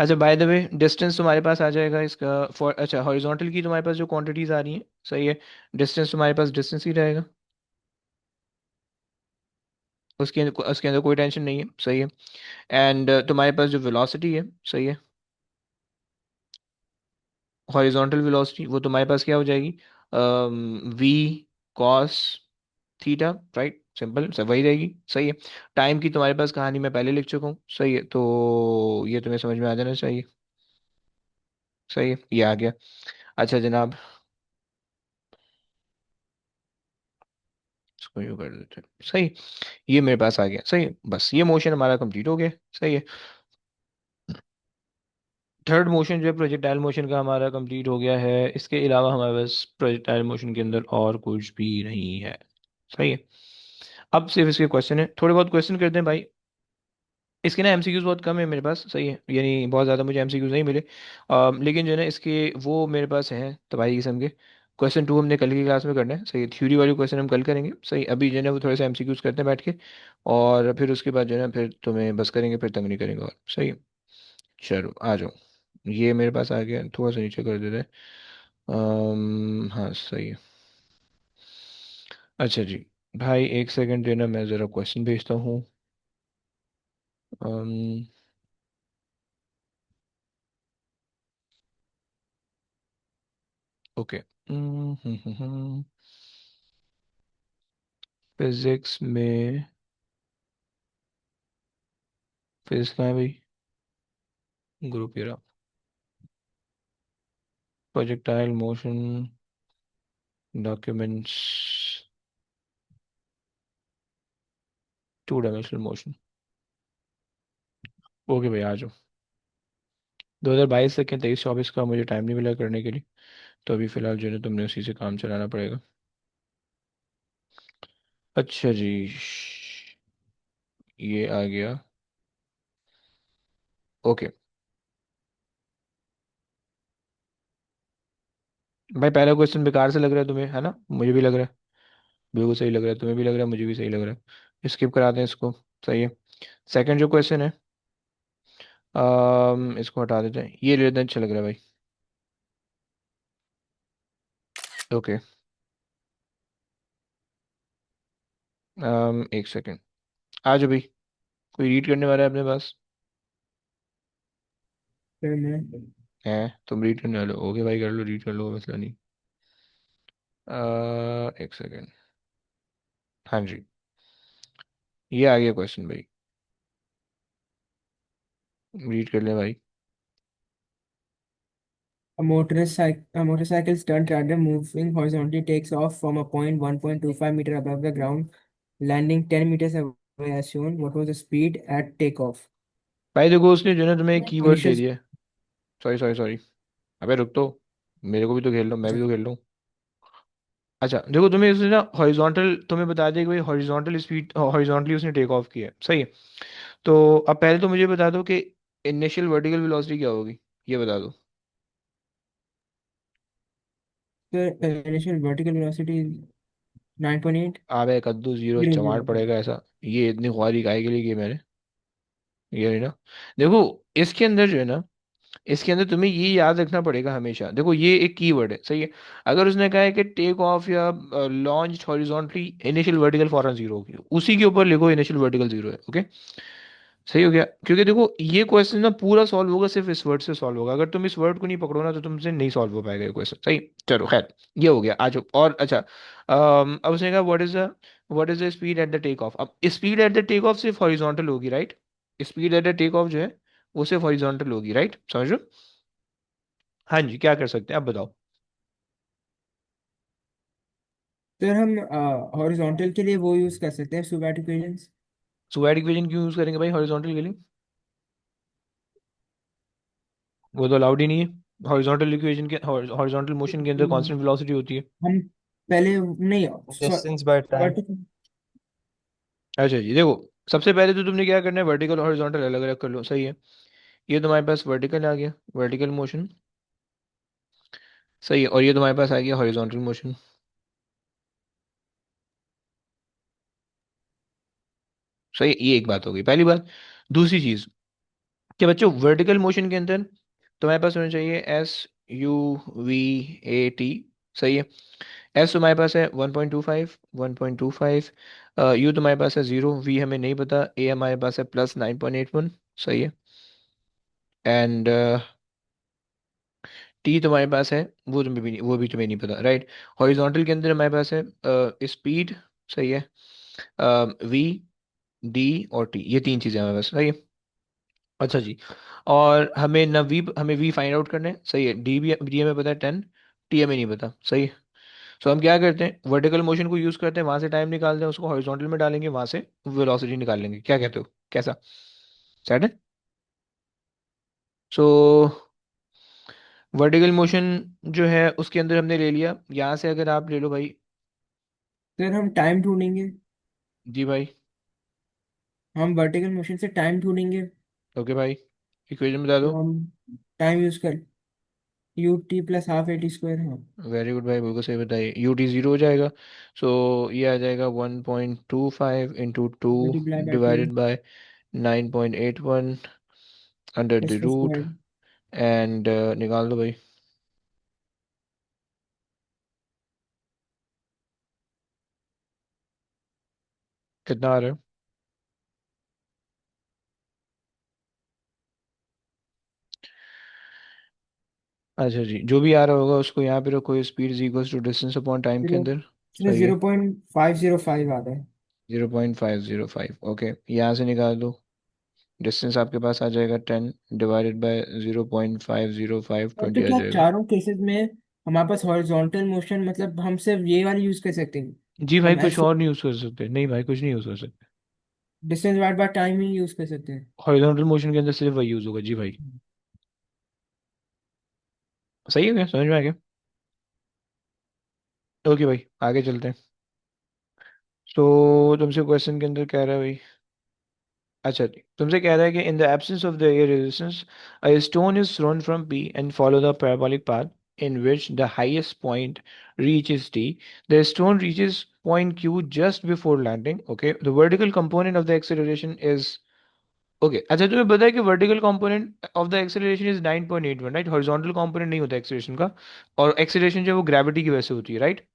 अच्छा बाय द वे डिस्टेंस तुम्हारे पास आ जाएगा इसका फॉर, अच्छा हॉरिजॉन्टल की तुम्हारे पास जो क्वांटिटीज आ रही हैं, सही है, डिस्टेंस तुम्हारे पास डिस्टेंस ही रहेगा, उसके अंदर कोई टेंशन नहीं है। सही है। एंड तुम्हारे पास जो वेलोसिटी है, सही है, हॉरिजॉन्टल वेलोसिटी वो तुम्हारे पास क्या हो जाएगी, v cos theta. Right, simple सब वही रहेगी। सही है। टाइम की तुम्हारे पास कहानी मैं पहले लिख चुका हूँ। सही है, तो ये तुम्हें समझ में आ जाना चाहिए। सही है, ये आ गया। अच्छा जनाब, इसको यूँ कर देते हैं। सही, ये मेरे पास आ गया। सही है, बस ये मोशन हमारा कंप्लीट हो गया। सही है। थर्ड मोशन जो है प्रोजेक्टाइल मोशन का हमारा कंप्लीट हो गया है। इसके अलावा हमारे पास प्रोजेक्टाइल मोशन के अंदर और कुछ भी नहीं है। सही है। अब सिर्फ इसके क्वेश्चन है, थोड़े बहुत क्वेश्चन करते हैं भाई। इसके ना एमसीक्यूज बहुत कम है मेरे पास। सही है, यानी बहुत ज़्यादा मुझे एमसीक्यूज नहीं मिले। लेकिन जो है ना इसके वो मेरे पास हैं तबाही किस्म के। क्वेश्चन टू हमने कल की क्लास में करना है। सही है, थ्योरी वाले क्वेश्चन हम कल करेंगे। सही, अभी जो है ना वो थोड़े से एमसीक्यूज करते हैं बैठ के, और फिर उसके बाद जो है ना फिर तुम्हें बस करेंगे, फिर तंग नहीं करेंगे। और सही है, चलो आ जाओ। ये मेरे पास आ गया, थोड़ा सा नीचे कर देते हैं। हाँ सही है। अच्छा जी, भाई एक सेकंड देना, मैं ज़रा क्वेश्चन भेजता हूँ। ओके। फिजिक्स में, फिजिक्स का है भाई, ग्रुप ये projectile motion documents, two dimensional motion. Okay भाई आ जाओ। 2022 तक के 23-24 का मुझे टाइम नहीं मिला करने के लिए, तो अभी फ़िलहाल जो है तुमने उसी से काम चलाना पड़ेगा। अच्छा जी, ये आ गया। ओके भाई, पहला क्वेश्चन बेकार से लग रहा है तुम्हें, है ना? मुझे भी लग रहा है, बिल्कुल सही लग रहा है, तुम्हें भी लग रहा है, मुझे भी सही लग रहा है। स्किप कराते हैं इसको। सही है। सेकंड जो क्वेश्चन है, इसको हटा देते हैं, ये लेते हैं, अच्छा लग रहा है भाई। ओके, एक सेकंड, आ जाओ भाई। कोई रीड करने वाला है अपने पास? फिर मैं है, तुम रीड करने वाले हो? ओके भाई, कर लो, रीड कर लो, मसला नहीं। एक सेकंड। हाँ जी, ये आ गया क्वेश्चन भाई, रीड कर ले भाई। A motorcycle stunt rider moving horizontally takes off from a point 1.25 meter above the ground, landing 10 meters away as shown. What was the speed at takeoff? भाई देखो, उसने जो है ना तुम्हें एक कीवर्ड दे Initial. दिया है। सॉरी सॉरी सॉरी, अबे रुक तो, मेरे को भी तो खेल लो, मैं भी तो खेल लूँ। अच्छा देखो, तुम्हें उसने ना हॉरिजॉन्टल तुम्हें बता दिया कि भाई हॉरिजॉन्टल स्पीड, हॉरिजॉन्टली उसने टेक ऑफ किया है, सही है। तो अब पहले तो मुझे बता दो कि इनिशियल वर्टिकल वेलोसिटी क्या होगी, ये बता दो। The initial vertical velocity is 9.8. आबे कद्दू, जीरो Zero चमार zero. पड़ेगा ऐसा? ये इतनी ख्वारी काहे के लिए की मैंने, ये नहीं ना। देखो, इसके अंदर जो है ना, इसके अंदर तुम्हें ये याद रखना पड़ेगा हमेशा। देखो, ये एक कीवर्ड है, सही है। अगर उसने कहा है कि टेक ऑफ या लॉन्च हॉरिजॉन्टली, इनिशियल वर्टिकल फॉरन जीरो होगी, उसी के ऊपर लिखो इनिशियल वर्टिकल जीरो है। ओके, सही हो गया। क्योंकि देखो, ये क्वेश्चन ना पूरा सॉल्व होगा सिर्फ इस वर्ड से सॉल्व होगा, अगर तुम इस वर्ड को नहीं पकड़ो ना तो तुमसे नहीं सॉल्व हो पाएगा ये क्वेश्चन, सही। चलो खैर, ये हो गया। आज और अच्छा, अब उसने कहा what is the speed at the take off. अब speed at the take off सिर्फ हॉरिजॉन्टल होगी, right? Speed at the take off जो है वो सिर्फ हॉरिजॉन्टल होगी, राइट? समझ लो। हाँ जी, क्या कर सकते हैं आप बताओ। फिर हम हॉरिजॉन्टल के लिए वो यूज कर सकते हैं सुबैट इक्वेशंस। सुएड इक्वेशन क्यों यूज करेंगे भाई हॉरिजॉन्टल के लिए? वो तो अलाउड ही नहीं है। हॉरिजॉन्टल इक्वेशन के, हॉरिजॉन्टल मोशन के अंदर कांस्टेंट वेलोसिटी होती है। हम पहले नहीं डिस्टेंस बाय टाइम। वर्टिकल। अच्छा जी देखो, सबसे पहले तो तुमने क्या करना है, वर्टिकल और हॉरिजॉन्टल अलग अलग कर लो, सही है। ये तुम्हारे पास वर्टिकल आ गया, वर्टिकल मोशन, सही है। और ये तुम्हारे पास आ गया हॉरिजॉन्टल मोशन, सही है। ये एक बात हो गई, पहली बात। दूसरी चीज कि बच्चों, वर्टिकल मोशन के अंदर तुम्हारे पास होना चाहिए SUV AT, सही है। एस तुम्हारे पास है 1.25, 1.25। यू तुम्हारे पास है 0, वी हमें नहीं पता, ए हमारे पास है +9.81, सही है। एंड टी तुम्हारे पास है, वो तुम्हें भी नहीं, वो भी तुम्हें नहीं पता, राइट? हॉरिजॉन्टल के अंदर हमारे पास है स्पीड, सही है, वी, डी और टी, ये तीन चीजें हमारे पास, सही है। अच्छा जी, और हमें न वी, हमें वी फाइंड आउट करना है, सही है। डी हमें पता है 10, टी हमें नहीं पता, सही है। सो हम क्या करते हैं, वर्टिकल मोशन को यूज करते हैं, वहां से टाइम निकालते हैं, उसको हॉरिजॉन्टल में डालेंगे, वहां से वेलोसिटी निकाल लेंगे। क्या कहते हो, कैसा? सेट है। सो वर्टिकल मोशन जो है उसके अंदर हमने ले लिया, यहाँ से अगर आप ले लो भाई। फिर हम टाइम ढूंढेंगे। जी भाई। हम वर्टिकल मोशन से टाइम ढूंढेंगे। ओके भाई, इक्वेशन बता दो। तो हम टाइम यूज कर ut+12 AT²। हाँ। वेरी गुड भाई, बिल्कुल सही बताइए। UT 0 हो जाएगा। सो ये आ जाएगा 1.25 × 2 × 2 divided by 9.81 under the root, S² and निकाल दो भाई, कितना आ रहा है? अच्छा जी, जो भी आ रहा होगा उसको यहाँ पे रखो, speed is equal to distance upon time के जीरो अंदर, इसमें सही है। 0.505 आ रहा है। 0.505, ओके, यहाँ से निकाल दो। डिस्टेंस आपके पास आ जाएगा 10 डिवाइडेड बाय 0.505, और तो 20 आ क्या जाएगा। चारों केसेस में हमारे पास हॉरिजॉन्टल मोशन, मतलब हम सिर्फ ये वाली यूज कर सकते हैं। जी भाई, हम कुछ एस और नहीं यूज़ कर सकते, नहीं भाई, कुछ नहीं यूज़ कर सकते। Distance divide by time he use कर सकते हैं। हॉरिजॉन्टल मोशन के अंदर सिर्फ वही यूज़ होगा, जी भाई। सही है क्या, समझ में आ गया? ओके भाई, आगे चलते हैं। तो तुमसे क्वेश्चन के अंदर कह रहा है भाई, अच्छा जी, तुमसे कह रहा है कि in the absence of the air resistance a stone is throne from P and follow the parabolic path in which the highest point reaches t. The stone reaches point q just before landing. Okay, the vertical component of the acceleration is, okay अच्छा, तुम्हें पता है कि vertical component of the acceleration is 9.81, right? Horizontal component नहीं होता acceleration का, और acceleration जो है वो ग्रेविटी की वजह से होती है, राइट?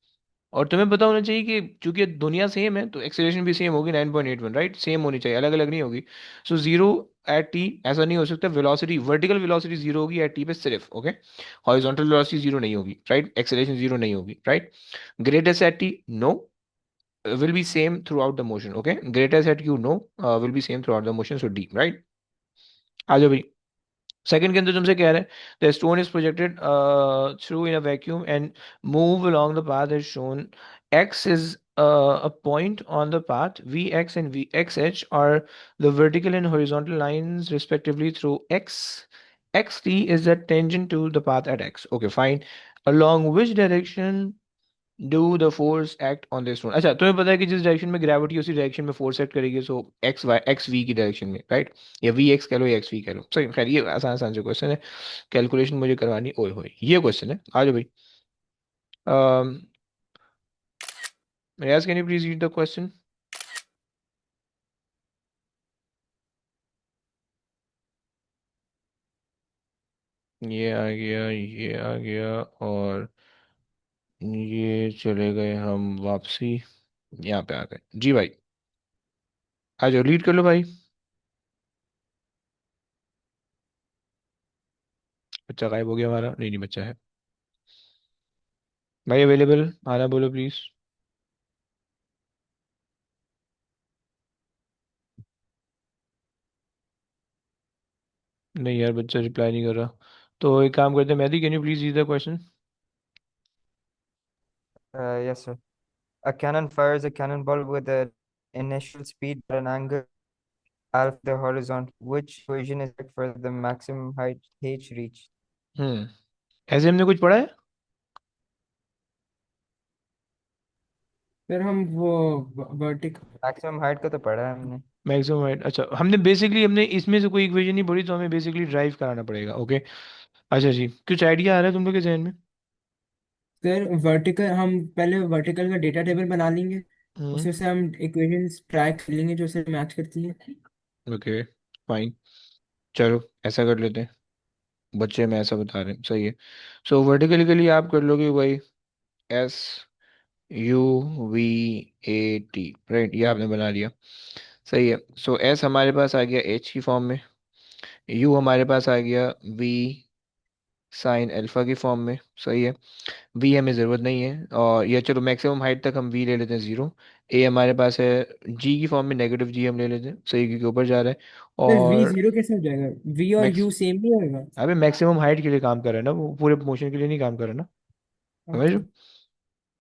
और तुम्हें पता होना चाहिए कि चूंकि दुनिया सेम है तो एक्सेलरेशन भी सेम होगी, 9.81, राइट? सेम होनी चाहिए, अलग अलग नहीं होगी। सो जीरो एट टी ऐसा नहीं हो सकता। वेलोसिटी, वर्टिकल वेलोसिटी जीरो होगी एट टी पे सिर्फ, ओके? हॉरिजॉन्टल वेलोसिटी जीरो नहीं होगी, राइट? एक्सेलरेशन जीरो नहीं होगी, right? Greatest at t, no, will be same throughout the motion, okay? Greatest at q, no, will be same throughout the motion, so d, right? आ जाओ भाई। Second के अंदर तुमसे कह रहे हैं the stone is projected through in a vacuum and move along the path as shown. X is a point on the path. Vx and Vxh are the vertical and horizontal lines respectively through X. Xt is the tangent to the path at X. Okay, fine. Along which direction do the force act on the stone? अच्छा, तुम्हें पता है कि जिस direction में gravity उसी direction में force act करेगी, सो एक्स वाई एक्स वी की डायरेक्शन में, राइट? या वी एक्स कह लो या एक्स वी कह लो, सही। खैर ये आसान आसान से क्वेश्चन है, कैलकुलेशन मुझे करवानी, ओए होए ये क्वेश्चन है। आ जाओ भाई। Riyaz, can you please read the question? ये आ गया, ये आ गया, और ये चले गए हम वापसी, यहाँ पे आ गए जी भाई। आ जाओ, रीड कर लो भाई। बच्चा गायब हो गया हमारा, नहीं नहीं बच्चा है भाई अवेलेबल, आना बोलो प्लीज। नहीं यार, बच्चा रिप्लाई नहीं कर रहा। तो एक काम करते हैं, Mehdi, can you please read the question? Yes, sir. A cannon fires a cannonball with an initial speed at an angle alpha the horizon. Which equation is correct for the maximum height h reached? हम्म, ऐसे हमने कुछ पढ़ा है? फिर हम वो वर्टिक Maximum height का तो पढ़ा है हमने। मैक्सिमम हाइट, अच्छा, हमने बेसिकली हमने इसमें से कोई इक्वेशन नहीं पढ़ी, तो हमें बेसिकली ड्राइव कराना पड़ेगा, ओके? अच्छा जी, कुछ आइडिया आ रहा है तुम लोग के जहन में? फिर वर्टिकल हम पहले वर्टिकल का डेटा टेबल बना लेंगे। हम्म, उसमें से हम इक्वेशंस ट्राई कर लेंगे जो उसे मैच करती है। ओके, फाइन, चलो ऐसा कर लेते हैं। बच्चे में ऐसा बता रहे हैं, सही है। सो वर्टिकली के लिए आप कर लोगे भाई, S U V A T, right? ये आपने बना लिया, सही है। सो एस हमारे पास आ गया एच की फॉर्म में, यू हमारे पास आ गया वी साइन अल्फा की फॉर्म में, सही है। वी हमें ज़रूरत नहीं है, और या चलो मैक्सिमम हाइट तक हम वी ले लेते हैं ज़ीरो। ए हमारे पास है जी की फॉर्म में, नेगेटिव जी हम ले लेते हैं, सही, क्योंकि ऊपर जा रहा है। फिर वी और जीरो कैसे हो जाएगा? वी और मैक्स यू सेम नहीं होएगा? अबे मैक्सिमम हाइट के लिए काम कर रहा है ना वो, पूरे मोशन के लिए नहीं काम कर रहा ना, समझ लो। ओके।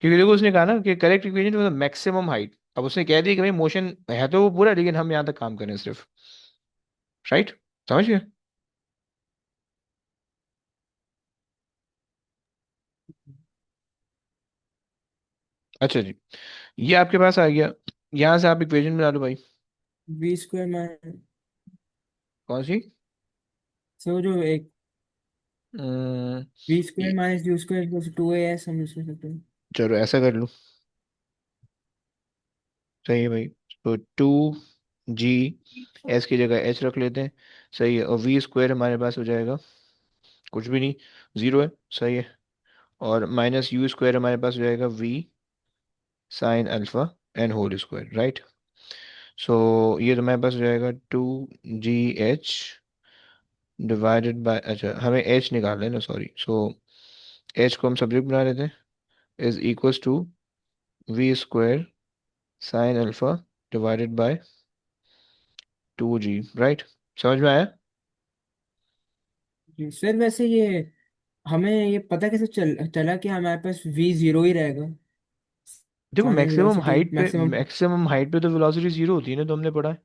क्योंकि देखो उसने कहा ना कि करेक्ट इक्वेशन मतलब मैक्सिमम हाइट, अब उसने कह दिया कि भाई मोशन है तो वो पूरा, लेकिन हम यहाँ तक काम करें सिर्फ, राइट? समझ गए? अच्छा जी, ये आपके पास आ गया, यहाँ से आप इक्वेशन बना लो भाई। वी स्क्वायर माइनस, कौन सी? सो जो एक अम्म, वी स्क्वायर ये- minus u square equals to a s हम यूज कर सकते हैं। चलो ऐसा कर लो, सही है भाई। तो टू जी, एस की जगह एच रख लेते हैं, सही है। और वी स्क्वायर हमारे पास हो जाएगा कुछ भी नहीं, जीरो है, सही है। और माइनस यू स्क्वायर हमारे पास हो जाएगा v sine alpha n whole square, right? So ये तो हमारे पास हो जाएगा two g h divided by, अच्छा हमें एच निकालना है ना, सॉरी। सो एच को हम सब्जेक्ट बना लेते हैं, is equals to v square sine alpha divided by two g, right? समझ में आया? जी सर, वैसे ये हमें ये पता कैसे चला कि हमारे पास वी जीरो ही रहेगा? देखो फाइनल मैक्सिमम वेलोसिटी हाइट पे, मैक्सिमम। मैक्सिमम हाइट पे तो वेलोसिटी जीरो होती है ना, तो हमने पढ़ा है।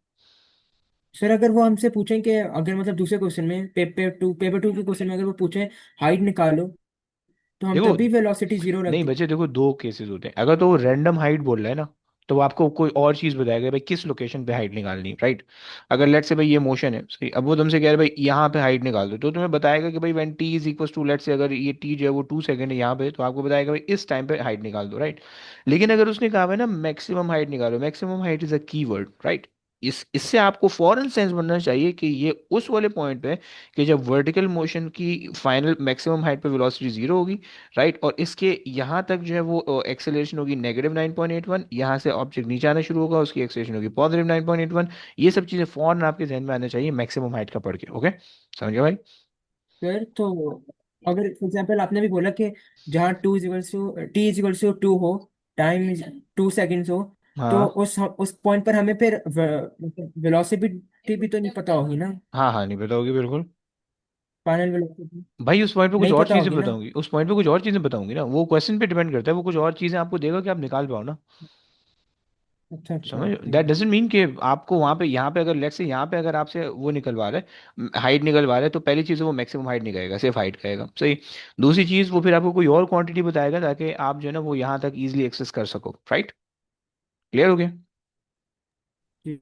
सर अगर वो हमसे पूछें कि अगर मतलब दूसरे क्वेश्चन में पेपर टू के क्वेश्चन में अगर वो पूछें हाइट निकालो, तो हम देखो, तभी वेलोसिटी जीरो रख नहीं दें। बच्चे, देखो दो केसेस होते हैं। अगर तो वो रैंडम हाइट बोल रहा है ना, तो वो आपको कोई और चीज बताएगा भाई किस लोकेशन पे हाइट निकालनी है, राइट। अगर लेट से भाई ये मोशन है सही, अब वो तुमसे कह रहा है भाई यहाँ पे हाइट निकाल दो, तो तुम्हें बताएगा कि भाई when t is equal to, let say अगर ये टी जो है वो 2 सेकंड है यहाँ पे, तो आपको बताएगा भाई इस टाइम पे हाइट निकाल दो, राइट। लेकिन अगर उसने कहा है ना मैक्सिमम हाइट निकालो, मैक्सिमम हाइट इज अ की वर्ड, राइट। इससे आपको फॉरन सेंस बनना चाहिए कि ये उस वाले पॉइंट पे है कि जब वर्टिकल मोशन की फाइनल मैक्सिमम हाइट पे वेलोसिटी जीरो होगी, राइट। और इसके यहाँ तक जो है वो एक्सेलरेशन होगी -9.81, यहाँ से ऑब्जेक्ट नीचे आना शुरू होगा, उसकी एक्सेलरेशन होगी +9.81। ये सब चीज़ें फौरन आपके जहन में आना चाहिए मैक्सिमम हाइट का पढ़ के, ओके। समझ गए भाई? सर तो अगर फॉर एग्जाम्पल आपने भी बोला कि जहाँ T=2 हो, टाइम 2 सेकेंड्स हो, तो हाँ उस पॉइंट पर हमें फिर वेलोसिटी भी तो नहीं पता होगी ना, हाँ हाँ, नहीं पता होगी बिल्कुल। फाइनल वेलोसिटी भाई उस पॉइंट पे कुछ नहीं और पता चीज़ें होगी ना। बताऊंगी, उस पॉइंट पे कुछ और चीज़ें बताऊंगी ना, वो क्वेश्चन पे डिपेंड करता है, वो कुछ और चीज़ें आपको देगा कि आप निकाल पाओ ना। अच्छा अच्छा समझ, ठीक दैट है। डजेंट मीन कि आपको वहां पे, यहाँ पे अगर लेट्स से यहाँ पे अगर आपसे वो निकलवा रहा है, हाइट निकलवा रहा है, तो पहली चीज़ वो मैक्सिमम हाइट निकालेगा, सिर्फ हाइट कहेगा सही। दूसरी चीज़ वो फिर आपको कोई और क्वांटिटी बताएगा ताकि आप जो है ना वो यहाँ तक इजिली एक्सेस कर सको, राइट। क्लियर हो गया? जी।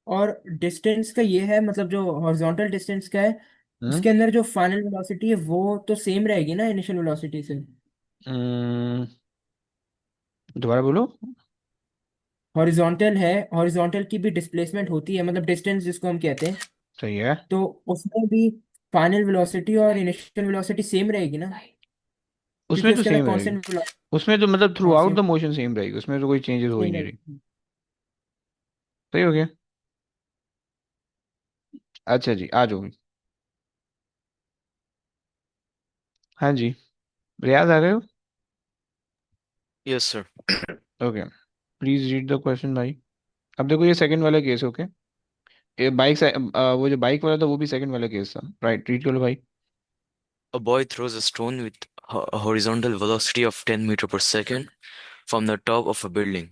और डिस्टेंस का ये है, मतलब जो हॉरिजॉन्टल डिस्टेंस का है, हम्म उसके अंदर जो फाइनल वेलोसिटी है वो तो सेम रहेगी ना इनिशियल वेलोसिटी से। हम्म, दोबारा बोलो। हॉरिजॉन्टल है, हॉरिजॉन्टल की भी डिस्प्लेसमेंट होती है, मतलब डिस्टेंस जिसको हम कहते हैं, सही है। तो उसमें भी फाइनल वेलोसिटी और इनिशियल वेलोसिटी सेम रहेगी ना, उसमें क्योंकि तो उसके अंदर सेम रहेगी, कांस्टेंट वेलोसिटी। उसमें तो मतलब थ्रू हाँ out the same motion same रहेगी, उसमें तो कोई चेंजेस हो ही सेम नहीं रही। रहेगी। सही हो गया। अच्छा जी, आ जाओ। हाँ जी, रियाज आ गए हो? Yes, sir. Okay, please read the question भाई। अब देखो ये सेकंड वाला केस, ओके। ये बाइक से वो जो बाइक वाला था वो भी सेकंड वाला केस था, राइट। रीड करो भाई। A boy throws a stone with a horizontal velocity of 10 meter per second from the top of a building.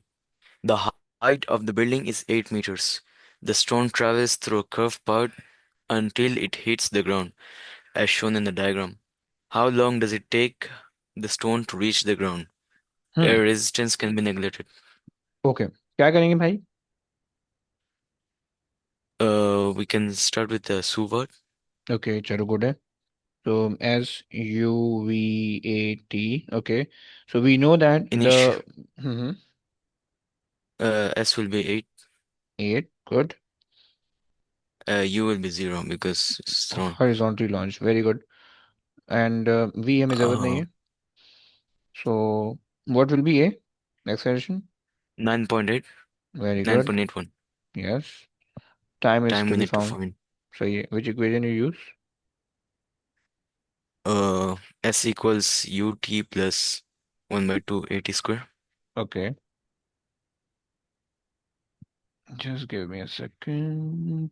The height of the building is 8 meters. The stone travels through a curved path until it hits the ground, as shown in the diagram. How long does it take the stone to reach the ground? Hmm, Air resistance can be neglected. Okay, क्या करेंगे भाई? We can start with the Su word. Okay चलो, good है। तो SUVAT, ओके। So we know that the Initial S will be 8. 8, good. U will be 0 because it's thrown. Horizontally launch, very good. And V हमें जरूरत नहीं Uh, है। So what will be A acceleration? 9.8, very good, 9.81. Yes. Time is Time to we be need to found. find. सही है, which equation you use? S equals UT plus 1 by 2 AT square. Okay, just give me a second.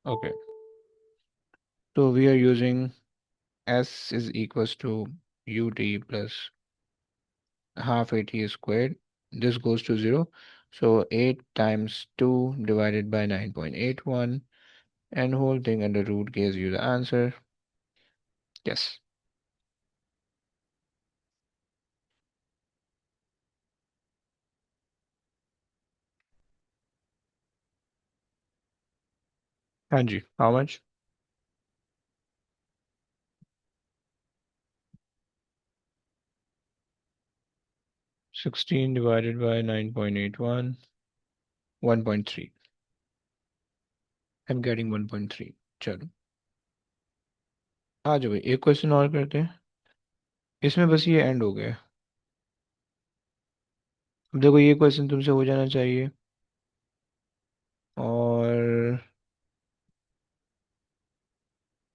Okay, so we are using S is equals to UT plus half AT squared. This goes to 0. So 8 times 2 divided by 9.81, and whole thing under root gives you the answer. Yes. हाँ जी, how much? 16 divided by 9.81, 1.3. I'm getting 1.3. चलो, आ जाओ भाई, एक question और करते हैं, इसमें बस ये एंड हो गया। अब देखो ये क्वेश्चन तुमसे हो जाना चाहिए, और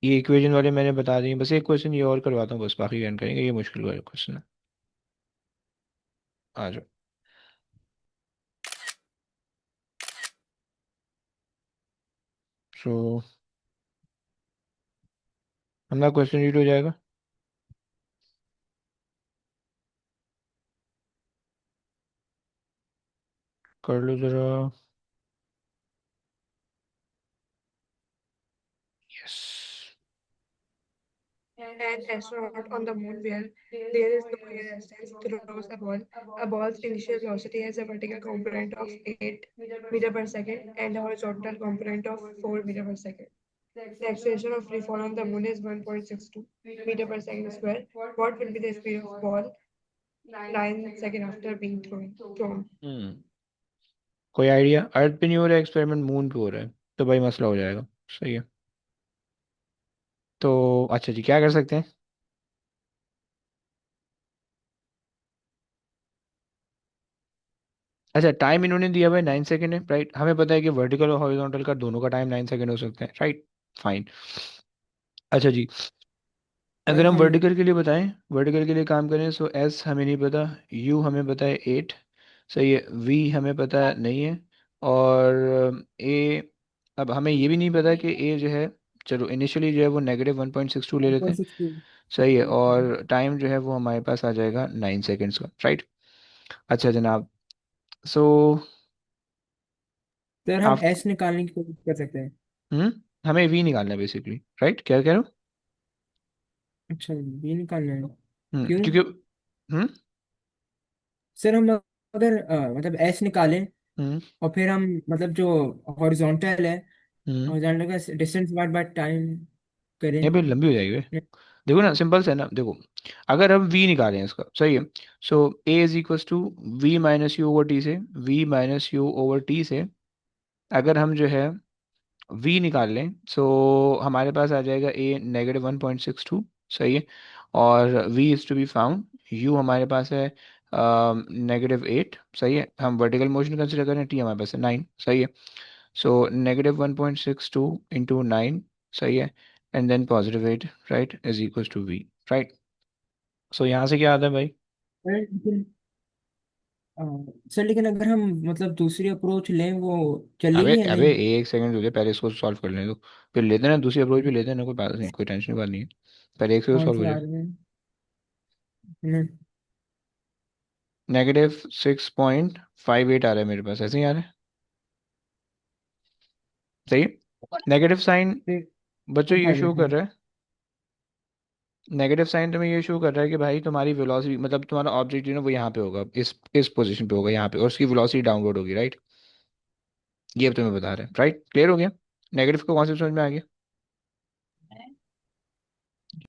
ये इक्वेशन वाले मैंने बता दिए, बस एक क्वेश्चन ये और करवाता हूँ, बस बाकी एंड करेंगे, ये मुश्किल वाला क्वेश्चन है। आ जाओ। सो हमारा क्वेश्चन रीड हो जाएगा, कर लो जरा। Yes, An astronaut on the moon where there is no air resistance throws a ball. A ball's initial velocity has a vertical component of 8 meter per second and a horizontal component of 4 meter per second. The acceleration of free fall on the moon is 1.62 meter per second square. What will be the speed of ball 9 seconds after being thrown? हम्म कोई idea? अर्थ पे नहीं हो रहा है experiment, moon पे हो रहा है, तो भाई मसला हो जाएगा। सही है। तो अच्छा जी, क्या कर सकते हैं? अच्छा, टाइम इन्होंने दिया हुआ है 9 सेकेंड है, राइट। हमें पता है कि वर्टिकल और हॉरिजॉन्टल का दोनों का टाइम 9 सेकेंड हो सकता है, राइट। फाइन। अच्छा जी, सर अगर हम हम वर्टिकल के लिए बताएं, वर्टिकल के लिए काम करें, सो एस हमें नहीं पता, यू हमें पता है 8, सही है, वी हमें पता नहीं है, और ए, अब हमें ये भी नहीं पता कि ए जो है, चलो इनिशियली जो है वो -1.62 ले लेते हैं, 1.62। सही है, और टाइम जो है वो हमारे पास आ जाएगा 9 सेकेंड्स का, राइट। अच्छा जनाब, सो सर हम आप, एस निकालने की कोशिश कर सकते हैं। हम्म हमें वी निकालना है बेसिकली, राइट, क्या कह रहे हो? अच्छा, बी निकालना है। क्यों? क्योंकि, हम्म सर हम अगर मतलब एस निकालें हम्म और फिर हम मतलब जो हॉरिजॉन्टल है, हम्म हॉरिजॉन्टल का डिस्टेंस डिवाइड बाय टाइम करें। ये भी लंबी हो जाएगी बे। देखो ना, सिंपल से है ना, देखो, अगर हम v निकालें इसका, सही है, so a is equal to v minus u over t से, v minus u over t से अगर हम जो है v निकाल लें, सो हमारे पास आ जाएगा a -1.62, सही है, और v is to be found, u हमारे पास है -8, सही है, हम वर्टिकल मोशन कंसिडर करें, t हमारे पास है 9, सही है, सो -1.62 इंटू 9, सही है, and then +8, right, is equal to v, right. So यहाँ से क्या आता है भाई? सर लेकिन अ, सर लेकिन अगर हम मतलब दूसरी अप्रोच लें वो अबे चलेगी या अबे नहीं? एक सेकंड रुके, पहले इसको सॉल्व कर लेने दो, फिर लेते हैं ना दूसरी अप्रोच भी लेते हैं ना, कोई बात नहीं, कोई टेंशन की बात नहीं है, पहले एक से कौन सॉल्व हो से आ जाए। रहे हैं? हम्म, -6.58 आ रहा है मेरे पास, ऐसे ही आ रहा है, सही है। नेगेटिव साइन फिर बच्चों ये शो 58 कर है। रहा है, नेगेटिव साइन तुम्हें ये शो कर रहा है कि भाई तुम्हारी वेलोसिटी, मतलब तुम्हारा ऑब्जेक्ट जो है ना वो यहाँ पे होगा, इस पोजीशन पे होगा यहाँ पे, और उसकी वेलोसिटी डाउनवर्ड होगी, राइट। ये अब तुम्हें बता रहा है, राइट, क्लियर हो गया? नेगेटिव का कॉन्सेप्ट समझ में आ गया?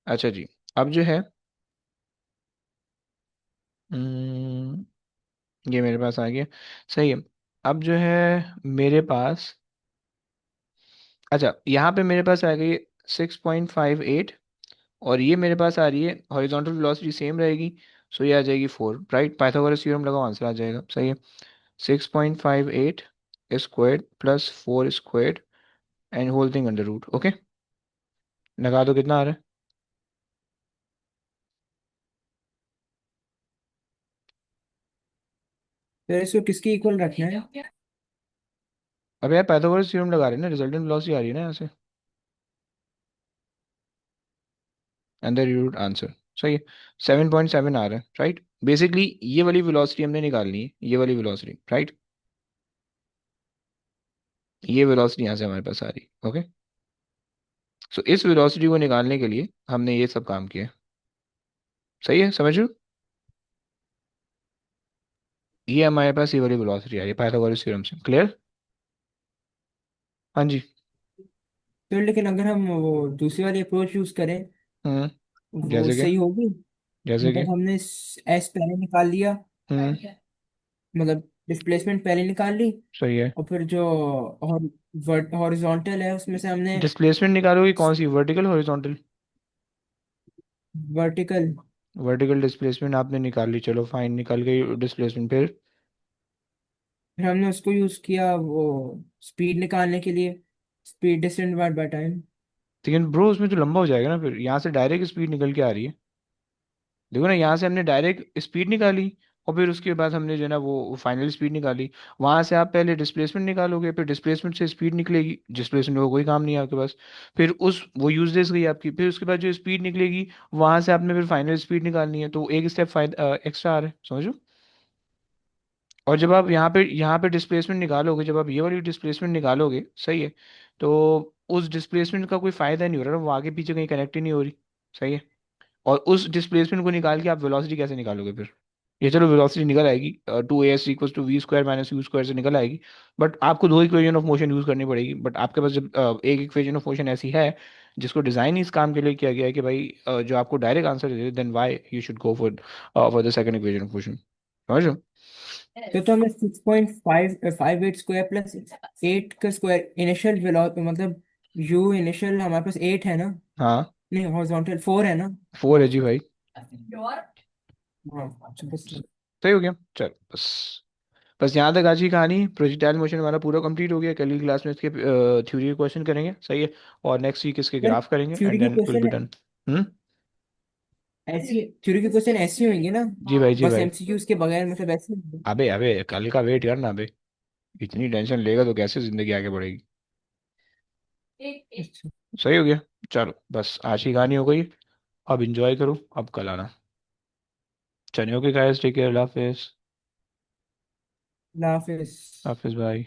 अच्छा जी, अब जो है, ये मेरे पास आ गया, सही है। अब जो है मेरे पास, अच्छा यहाँ पे मेरे पास आ गई 6.58, और ये मेरे पास आ रही है हॉरिजॉन्टल वेलोसिटी सेम रहेगी, सो ये आ जाएगी 4, राइट, पाइथागोरस थ्योरम लगाओ, आंसर आ जाएगा, सही है। 6.58 squared plus 4 squared and whole thing under root, okay, लगा दो, कितना आ रहा है? फिर इसको किसकी इक्वल रखना है? अब यार पाइथागोरस थ्योरम लगा रहे हैं ना, रिजल्टेंट वेलोसिटी आ रही है ना यहाँ से, अंदर रूट आंसर, सही है, 7.7 आ रहा है, राइट। बेसिकली ये वाली वेलोसिटी हमने निकालनी है, ये वाली वेलोसिटी, राइट, ये वेलोसिटी यहाँ से हमारे पास आ रही है, ओके। सो इस वेलोसिटी को निकालने के लिए हमने ये सब काम किया है, सही है, समझ रहे हो? ये हमारे पास ये वाली वेलोसिटी आ रही है पाइथागोरस थ्योरम से, क्लियर? हाँ जी। तो लेकिन अगर हम वो दूसरी वाली अप्रोच यूज करें वो जैसे कि, सही होगी? जैसे कि, मतलब हमने एस पहले निकाल लिया, हम्म मतलब डिस्प्लेसमेंट पहले निकाल ली, सही है। और फिर जो हॉरिजॉन्टल है उसमें से हमने डिस्प्लेसमेंट निकालोगे कौन सी, vertical horizontal? Vertical, vertical displacement आपने निकाल ली, चलो फाइन, निकल गई डिस्प्लेसमेंट, फिर? फिर हमने उसको यूज किया वो स्पीड निकालने के लिए, speed distance divide by time. लेकिन ब्रो उसमें तो लंबा हो जाएगा ना, फिर यहाँ से डायरेक्ट स्पीड निकल के आ रही है, देखो ना, यहाँ से हमने डायरेक्ट स्पीड निकाली, और फिर उसके बाद हमने जो है ना वो फाइनल स्पीड निकाली, वहां से आप पहले डिस्प्लेसमेंट निकालोगे, फिर डिस्प्लेसमेंट से स्पीड निकलेगी, डिस्प्लेसमेंट का कोई काम नहीं है आपके पास, फिर उस वो यूजलेस गई आपकी, फिर उसके बाद जो स्पीड निकलेगी वहां से आपने फिर फाइनल स्पीड निकालनी है, तो एक स्टेप फायदा एक्स्ट्रा आ रहा है, समझो। और जब आप यहाँ पे डिस्प्लेसमेंट निकालोगे, जब आप ये वाली डिस्प्लेसमेंट निकालोगे, सही है, तो उस डिस्प्लेसमेंट का कोई फायदा नहीं हो रहा ना, वो आगे पीछे कहीं कनेक्ट ही नहीं हो रही, सही है। और उस डिस्प्लेसमेंट को निकाल के आप वेलोसिटी कैसे निकालोगे फिर? ये चलो वेलोसिटी निकल आएगी, 2as = v² - u² से निकल आएगी, बट आपको दो इक्वेशन ऑफ मोशन यूज करनी पड़ेगी। बट आपके पास जब एक इक्वेशन ऑफ मोशन ऐसी है जिसको डिजाइन इस काम के लिए किया गया है कि भाई जो आपको डायरेक्ट आंसर दे, then why you should go for the second equation of motion. समझ रहे हो? तो हमें 6.58 स्क्वायर प्लस 8 का स्क्वायर इनिशियल वेलोसिटी मतलब यू इनिशियल हमारे पास 8 है ना, हाँ, नहीं हॉरिजॉन्टल 4 है ना। 4 है जी भाई। हाँ अच्छा, बस सही हो गया, चल बस। बस यहाँ तक आज की कहानी। प्रोजेक्टाइल मोशन हमारा पूरा कंप्लीट हो गया। कल की क्लास में इसके थ्योरी के क्वेश्चन करेंगे, सही है, और नेक्स्ट वीक इसके यार ग्राफ करेंगे थ्योरी एंड के then will be question done. Hmm. ऐसी, थ्योरी के क्वेश्चन ऐसे होंगे ना, जी भाई, जी बस भाई। एमसीक्यूज के बगैर मतलब ऐसे होंगे? अबे अबे कल का वेट करना अबे, इतनी टेंशन लेगा तो कैसे जिंदगी आगे बढ़ेगी। अच्छा, सही हो गया। चलो बस आज की कहानी हो गई। अब इंजॉय करो, अब कल आना। चलिए, ओके गाइस, टेक केयर, अल्लाह हाफिज। हाफिज। हाफिज भाई।